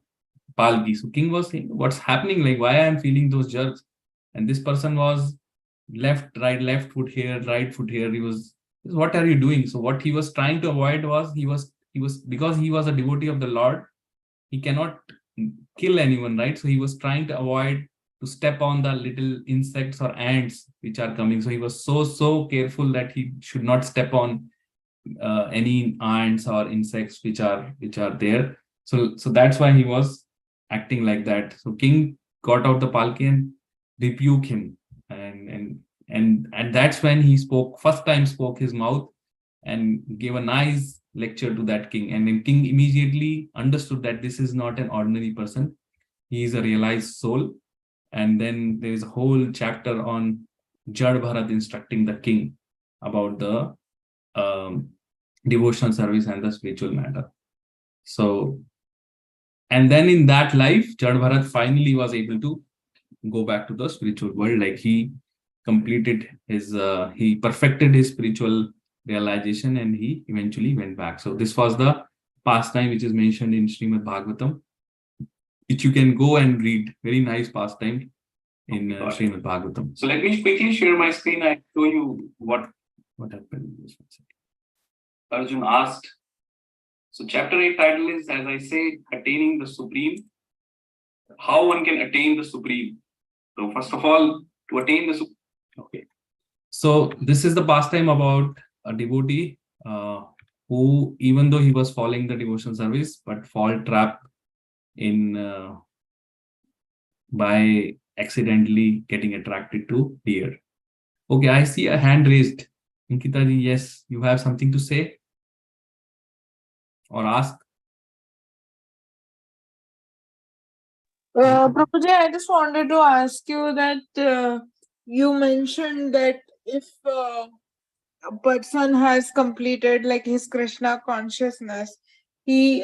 Palki. So king was saying, what's happening? Like, why I am feeling those jerks? And this person was left foot here, right foot here. He was, what are you doing? So what he was trying to avoid was, he was because he was a devotee of the Lord, he cannot kill anyone, right? So he was trying to avoid to step on the little insects or ants which are coming. So he was so careful that he should not step on any ants or insects which are there. So that's why he was acting like that. So king got out the Palki and rebuked him, and that's when he first time spoke his mouth and gave a nice lecture to that king. And then king immediately understood that this is not an ordinary person, he is a realized soul. And then there is a whole chapter on Jad Bharat instructing the king about the devotional service and the spiritual matter. So, and then in that life, Jad Bharat finally was able to go back to the spiritual world. Like he completed his, he perfected his spiritual realization, and he eventually went back. So this was the pastime which is mentioned in Srimad Bhagavatam, which you can go and read. Very nice pastime in Srimad Bhagavatam. So let me quickly share my screen. I show you what happened. Arjun asked. So chapter 8 title is, as I say, attaining the supreme. How one can attain the supreme. So first of all, to attain the supreme. Okay. So this is the pastime about a devotee who, even though he was following the devotional service, but fall trap in by accidentally getting attracted to deer. Okay, I see a hand raised. Ankita ji, yes, you have something to say or ask? Prabhuji, I just wanted to ask you that you mentioned that if a person has completed like his Krishna consciousness, he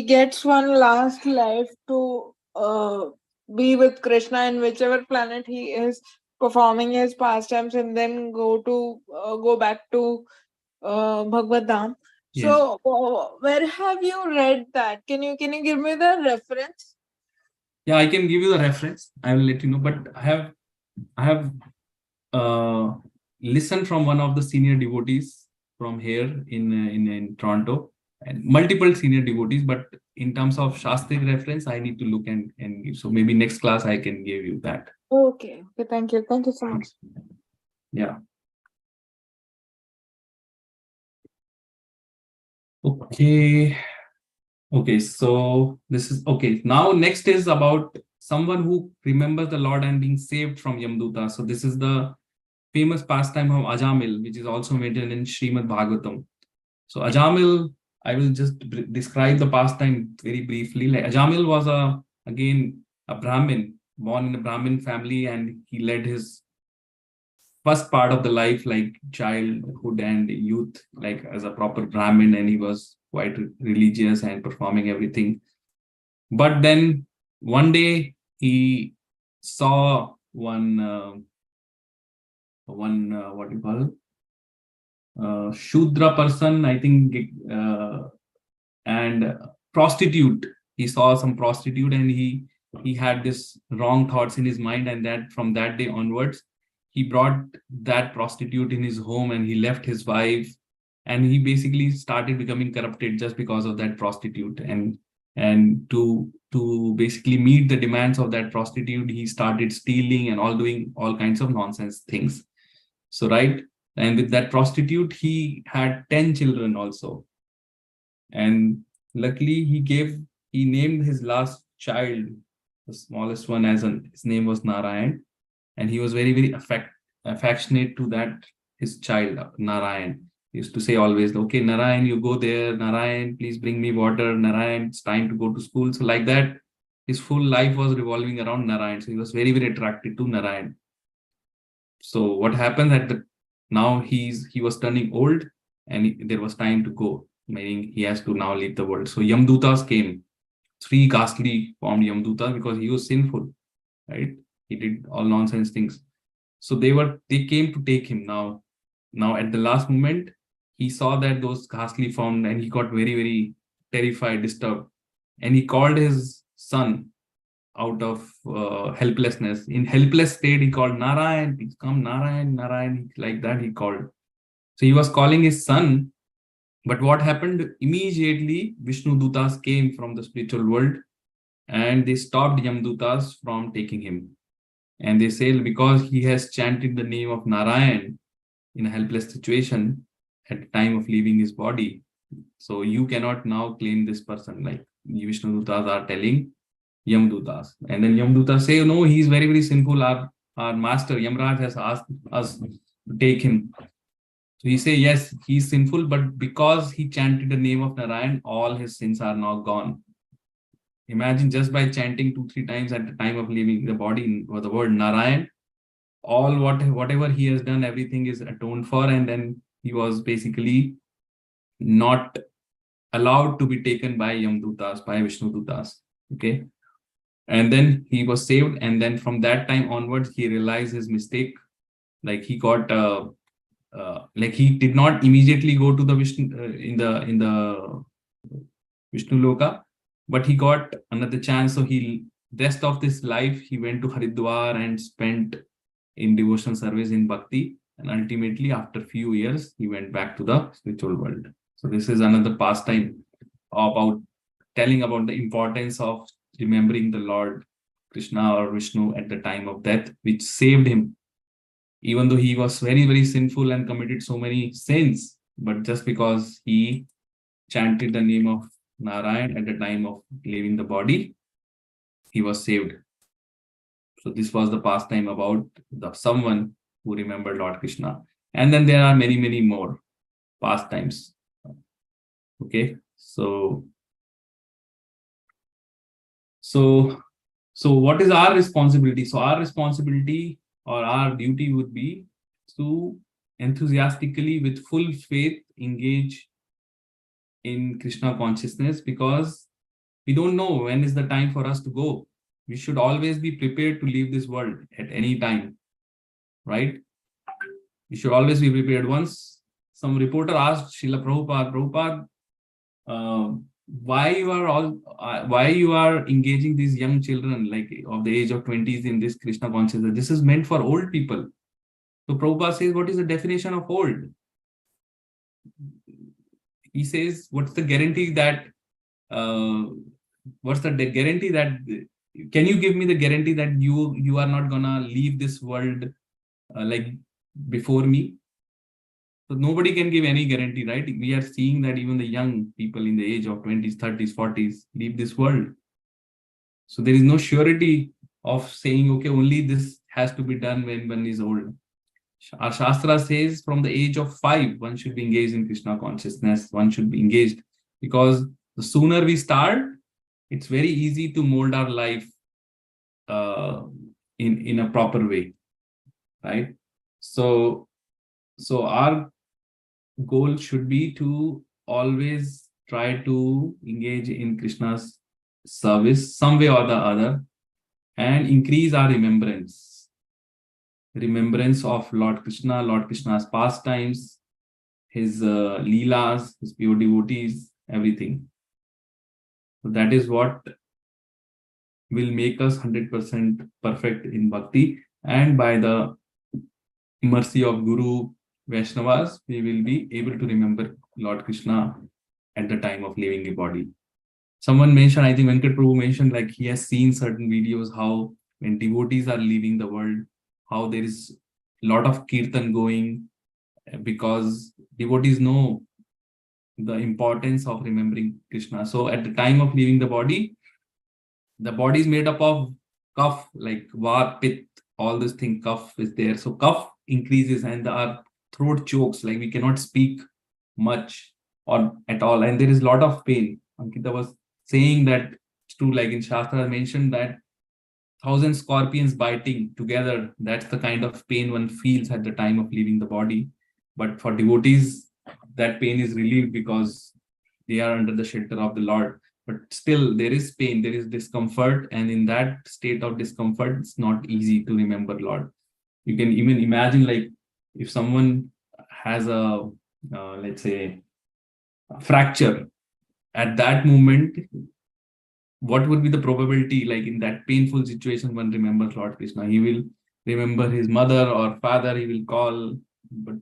gets one last life to be with Krishna in whichever planet he is performing his pastimes, and then go back to Bhagavad Dham. Yes. So where have you read that? Can you give me the reference? Yeah, I can give you the reference. I will let you know. But I have have listened from one of the senior devotees from here in Toronto, and multiple senior devotees, but in terms of Shastric reference, I need to look and give. So maybe next class I can give you that. Okay. Okay. Thank you. Thank you so much. Yeah. Okay. Okay, so this is okay. Now next is about someone who remembers the Lord and being saved from Yamduta. So this is the famous pastime of Ajamil, which is also mentioned in Srimad Bhagavatam. So Ajamil, I will just describe the pastime very briefly. Like Ajamil was again a Brahmin, born in a Brahmin family, and he led his first part of the life, like childhood and youth, like as a proper Brahmin, and he was quite religious and performing everything. But then one day he saw one what do you call it? Shudra person, I think, and prostitute. He saw some prostitute, and he had this wrong thoughts in his mind, and that from that day onwards, he brought that prostitute in his home, and he left his wife, and he basically started becoming corrupted just because of that prostitute. And to basically meet the demands of that prostitute, he started stealing and all doing all kinds of nonsense things. So right, and with that prostitute, he had 10 children also. And luckily he named his last child, the smallest one, his name was Narayan, and he was very, very affectionate to that his child, Narayan. He used to say always, okay, Narayan, you go there. Narayan, please bring me water. Narayan, it's time to go to school. So like that, his full life was revolving around Narayan. So he was very, very attracted to Narayan. So what happened now he was turning old, and there was time to go, meaning he has to now leave the world. So Yamdutas came, 3 ghastly formed Yamdutas, because he was sinful, right? He did all nonsense things. So they came to take him now. Now at the last moment, he saw that those ghastly formed, and he got very, very terrified, disturbed, and he called his son out of helplessness. In helpless state, he called, Narayan, please come, Narayan, Narayan, like that he called. So he was calling his son, but what happened? Immediately, Vishnu Dutas came from the spiritual world, and they stopped Yamdutas from taking him. And they say, because he has chanted the name of Narayan in a helpless situation at the time of leaving his body, so you cannot now claim this person. Like Vishnu Dutas are telling Yamdutas. And then Yamdutas say, no, he's very, very sinful. Our master Yamraj has asked us to take him. So he say, yes, he's sinful, but because he chanted the name of Narayan, all his sins are now gone. Imagine, just by chanting 2-3 times at the time of leaving the body or the word Narayan, all whatever he has done, everything is atoned for, and then he was basically not allowed to be taken by Yamdutas, by Vishnu Dutas. Okay. And then he was saved, and then from that time onwards, he realized his mistake. Like he got like he did not immediately go to the Vishnu in the Vishnu Loka, but he got another chance. So he rest of this life he went to Haridwar and spent in devotional service in bhakti, and ultimately after few years he went back to the spiritual world. So this is another pastime about telling about the importance of remembering the Lord Krishna or Vishnu at the time of death, which saved him, even though he was very, very sinful and committed so many sins. But just because he chanted the name of Narayan at the time of leaving the body, he was saved. So this was the pastime about someone who remembered Lord Krishna. And then there are many, many more pastimes. Okay, so what is our responsibility? So our responsibility or our duty would be to enthusiastically, with full faith, engage in Krishna consciousness, because we don't know when is the time for us to go. We should always be prepared to leave this world at any time, right? We should always be prepared. Once some reporter asked Srila Prabhupada, why you are engaging these young children like of the age of 20s in this Krishna consciousness? This is meant for old people. So Prabhupada says, what is the definition of old? He says, what's the guarantee that can you give me the guarantee that you are not gonna leave this world like before me? So nobody can give any guarantee, right? We are seeing that even the young people in the age of 20s, 30s, 40s leave this world. So there is no surety of saying, okay, only this has to be done when one is old. Our Shastra says from the age of 5, one should be engaged in Krishna consciousness. One should be engaged because the sooner we start, it's very easy to mold our life in a proper way, right? So our goal should be to always try to engage in Krishna's service some way or the other and increase our remembrance of Lord Krishna's pastimes, his leelas, his pure devotees, everything. So that is what will make us 100% perfect in bhakti, and by the mercy of Guru Vaishnavas, we will be able to remember Lord Krishna at the time of leaving the body. Someone mentioned, I think Venkat Prabhu mentioned, like he has seen certain videos how when devotees are leaving the world, how there is a lot of kirtan going because devotees know the importance of remembering Krishna. So at the time of leaving the body is made up of kapha, like vata, pitta, all this thing, kapha is there. So kapha increases and our throat chokes, like we cannot speak much or at all. And there is a lot of pain. Ankita was saying that it's true, like in Shastra mentioned that 1,000 scorpions biting together, that's the kind of pain one feels at the time of leaving the body. But for devotees, that pain is relieved because they are under the shelter of the Lord. But still, there is pain, there is discomfort. And in that state of discomfort, it's not easy to remember Lord. You can even imagine, like, if someone has a, let's say, a fracture, at that moment, what would be the probability, like in that painful situation, one remembers Lord Krishna? He will remember his mother or father, he will call, but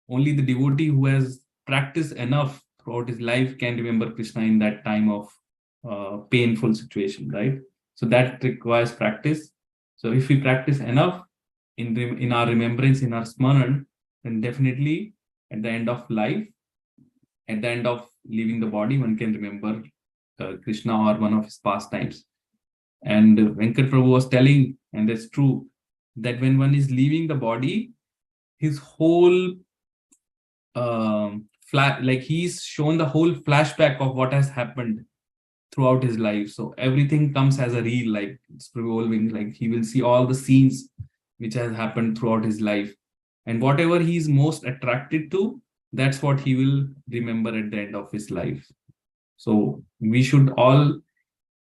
only the devotee who has practiced enough throughout his life can remember Krishna in that time of painful situation, right? So that requires practice. So if we practice enough in our remembrance, in our smaran, then definitely at the end of life, at the end of leaving the body, one can remember Krishna or one of his pastimes. And Venkat Prabhu was telling, and that's true, that when one is leaving the body, his whole like he's shown the whole flashback of what has happened throughout his life. So everything comes as a reel, like it's revolving, like he will see all the scenes which has happened throughout his life. And whatever he's most attracted to, that's what he will remember at the end of his life. So we should all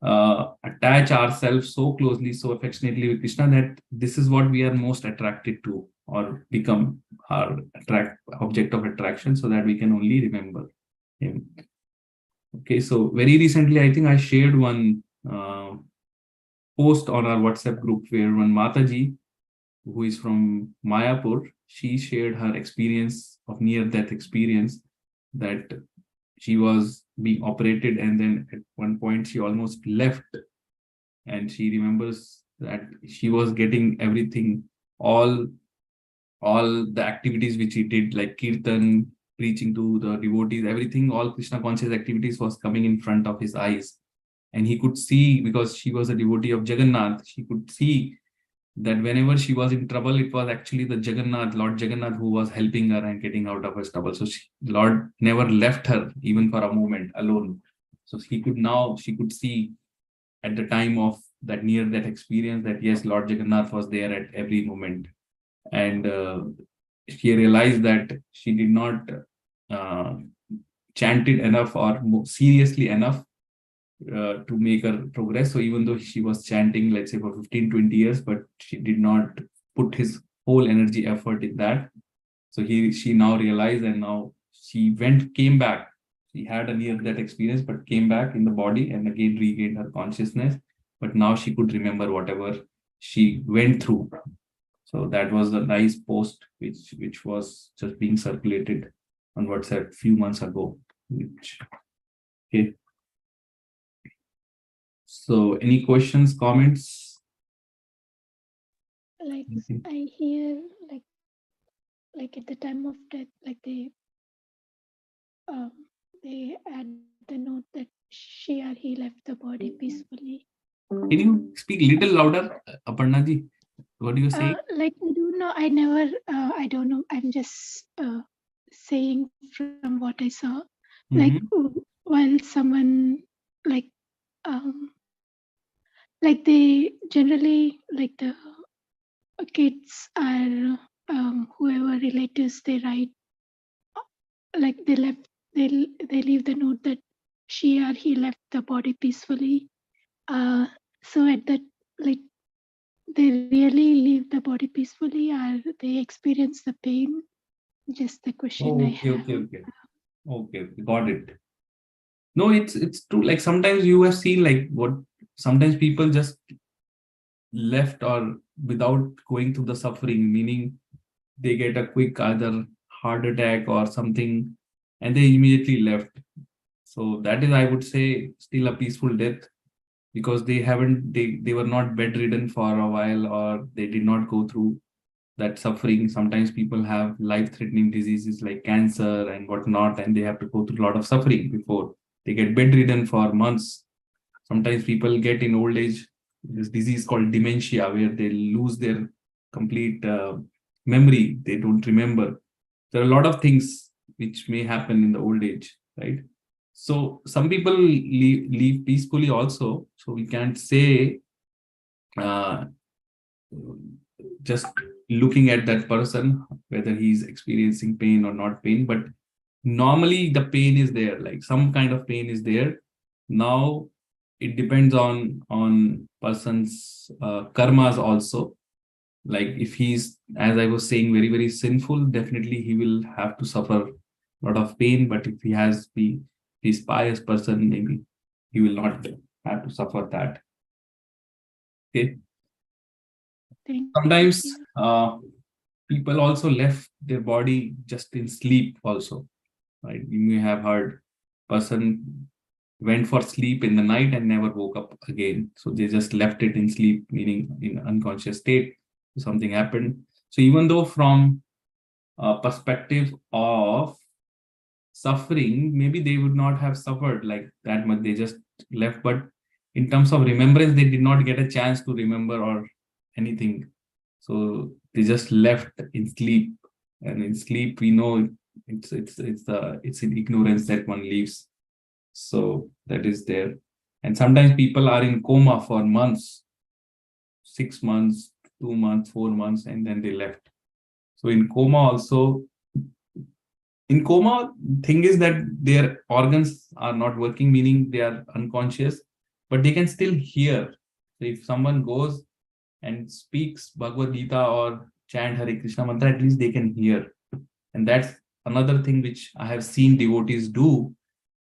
attach ourselves so closely, so affectionately with Krishna that this is what we are most attracted to or become our object of attraction, so that we can only remember him. Okay, so very recently, I think I shared one post on our WhatsApp group where one Mataji, who is from Mayapur, she shared her experience of near-death experience, that she was being operated and then at one point she almost left, and she remembers that she was getting everything, all the activities which he did, like kirtan, preaching to the devotees, everything, all Krishna conscious activities was coming in front of his eyes. And he could see, because she was a devotee of Jagannath, she could see that whenever she was in trouble, it was actually the Lord Jagannath, who was helping her and getting out of her trouble. So Lord never left her even for a moment alone. So she could see at the time of that near-death experience that yes, Lord Jagannath was there at every moment. And she realized that she did not chant it enough or seriously enough to make her progress. So even though she was chanting, let's say for 15-20 years, but she did not put his whole energy effort in that. So she now realized, and now she came back. She had a near-death experience, but came back in the body and again regained her consciousness. But now she could remember whatever she went through. So that was a nice post which was just being circulated on WhatsApp few months ago. Okay. So any questions, comments? Like Anything? I hear like at the time of death, like they add the note that she or he left the body peacefully. Can you speak a little louder, Aparna ji? What do you say? Like I don't know. I don't know. I'm just saying from what I saw. Like while someone like they generally like the kids or whoever relatives they write like they leave the note that she or he left the body peacefully. So at that like they really leave the body peacefully or they experience the pain. Just the question I have. Okay, got it. No, it's true. Like sometimes you have seen like what sometimes people just left or without going through the suffering, meaning they get a quick either heart attack or something and they immediately left. So that is, I would say, still a peaceful death because they were not bedridden for a while or they did not go through that suffering. Sometimes people have life-threatening diseases like cancer and whatnot, and they have to go through a lot of suffering before they get bedridden for months. Sometimes people get in old age this disease called dementia, where they lose their complete memory. They don't remember. There are a lot of things which may happen in the old age, right? So some people leave peacefully also. So we can't say just looking at that person whether he's experiencing pain or not pain, but normally the pain is there, like some kind of pain is there. Now it depends on person's karmas also. Like if he's, as I was saying, very very sinful, definitely he will have to suffer a lot of pain. But if he's pious person, maybe he will not have to suffer that. Okay. Sometimes people also left their body just in sleep also, right? You may have heard person went for sleep in the night and never woke up again. So they just left it in sleep, meaning in unconscious state, something happened. So even though from a perspective of suffering, maybe they would not have suffered like that much, they just left. But in terms of remembrance, they did not get a chance to remember or anything. So they just left in sleep. And in sleep, we know it's in ignorance that one leaves. So that is there. And sometimes people are in coma for months, 6 months, 2 months, 4 months, and then they left. So in coma also, in coma, thing is that their organs are not working, meaning they are unconscious, but they can still hear. So if someone goes and speaks Bhagavad Gita or chant Hare Krishna mantra, at least they can hear. And that's another thing which I have seen devotees do.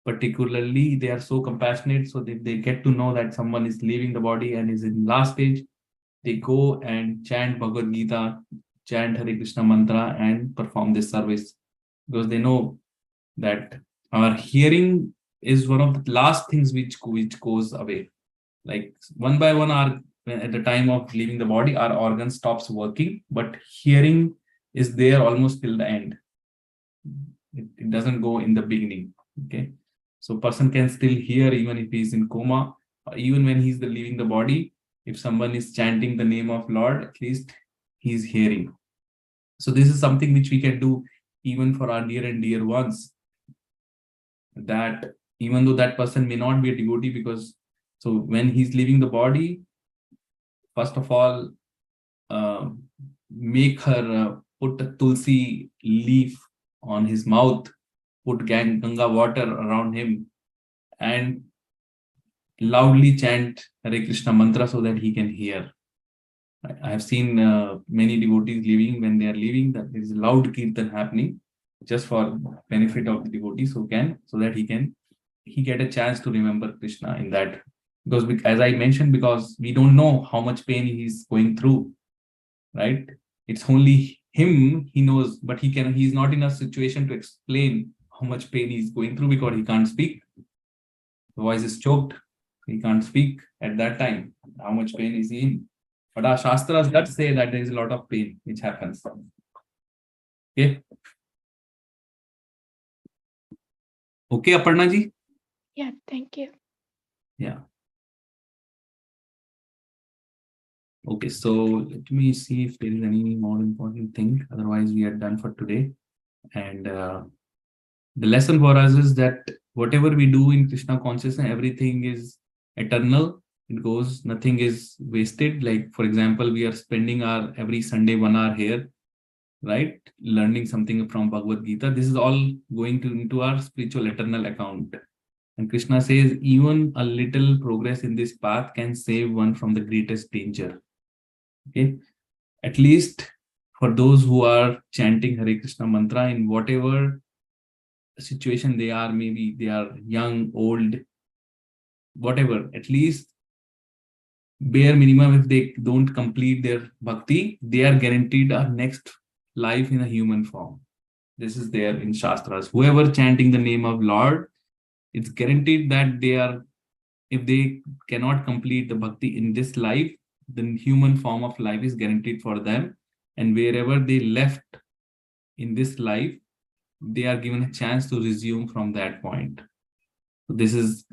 Particularly, they are so compassionate, so they get to know that someone is leaving the body and is in last stage, they go and chant Bhagavad Gita, chant Hare Krishna mantra, and perform this service, because they know that our hearing is one of the last things which goes away. Like one by one, at the time of leaving the body, our organ stops working, but hearing is there almost till the end. It doesn't go in the beginning. Okay. So person can still hear even if he's in coma, or even when he's leaving the body. If someone is chanting the name of Lord, at least he's hearing. So this is something which we can do even for our near and dear ones. That even though that person may not be a devotee, because so when he's leaving the body, first of all, make her put a tulsi leaf on his mouth, put Ganga water around him, and loudly chant Hare Krishna mantra so that he can hear. I have seen many devotees leaving. When they are leaving, that there is loud kirtan happening. just for benefit of the devotees who can, so that he get a chance to remember Krishna in that. Because as I mentioned, because we don't know how much pain he's going through, right? It's only him, he knows, but he's not in a situation to explain how much pain he's going through because he can't speak. The voice is choked. He can't speak at that time. How much pain is he in? But our Shastras does say that there is a lot of pain which happens. Okay. Okay, Aparna ji? Yeah, thank you. Yeah. Okay, so let me see if there is any more important thing. Otherwise, we are done for today. And the lesson for us is that whatever we do in Krishna consciousness, everything is eternal. It goes, nothing is wasted. Like, for example, we are spending our every Sunday 1 hour here, right? Learning something from Bhagavad Gita. This is all going into our spiritual eternal account. And Krishna says, even a little progress in this path can save one from the greatest danger. Okay, at least for those who are chanting Hare Krishna mantra in whatever situation they are, maybe they are young, old, whatever, at least bare minimum, if they don't complete their bhakti, they are guaranteed a next life in a human form. This is there in Shastras. Whoever chanting the name of Lord, it's guaranteed that they are, if they cannot complete the bhakti in this life, the human form of life is guaranteed for them. And wherever they left in this life, they are given a chance to resume from that point. So this is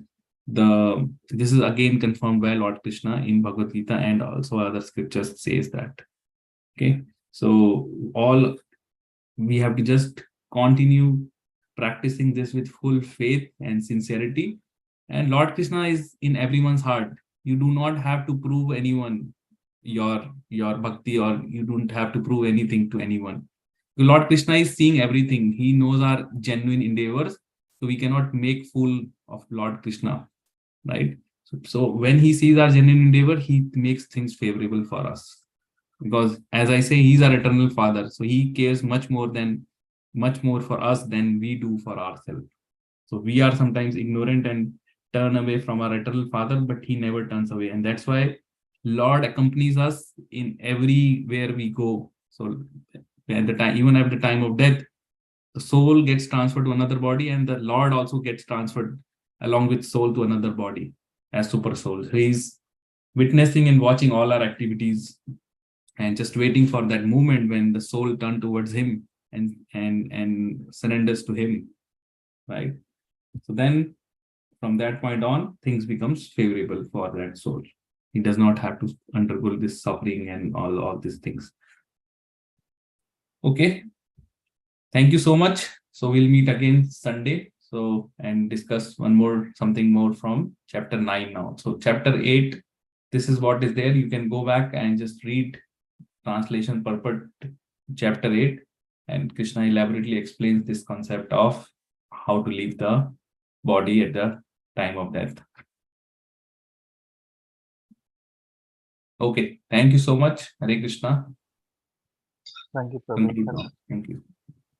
again confirmed by Lord Krishna in Bhagavad Gita, and also other scriptures says that. Okay, so all we have to just continue practicing this with full faith and sincerity. And Lord Krishna is in everyone's heart. You do not have to prove anyone your bhakti, or you don't have to prove anything to anyone. Lord Krishna is seeing everything. He knows our genuine endeavors. So we cannot make fool of Lord Krishna, right? So when he sees our genuine endeavor, he makes things favorable for us. Because as I say, he's our eternal father. So he cares much more for us than we do for ourselves. So we are sometimes ignorant and turn away from our eternal father, but he never turns away. And that's why Lord accompanies us in everywhere we go. So at the time, even at the time of death, the soul gets transferred to another body, and the Lord also gets transferred along with soul to another body as super soul. So he's witnessing and watching all our activities and just waiting for that moment when the soul turns towards him and surrenders to him, right? So then from that point on, things becomes favorable for that soul. He does not have to undergo this suffering and all these things. Okay. Thank you so much. So we'll meet again Sunday. So, and discuss something more from chapter 9 now. So chapter 8, this is what is there. You can go back and just read translation purport chapter 8. And Krishna elaborately explains this concept of how to leave the body at the time of death. Okay. Thank you so much. Hare Krishna. Thank you, Prabhu. Thank you.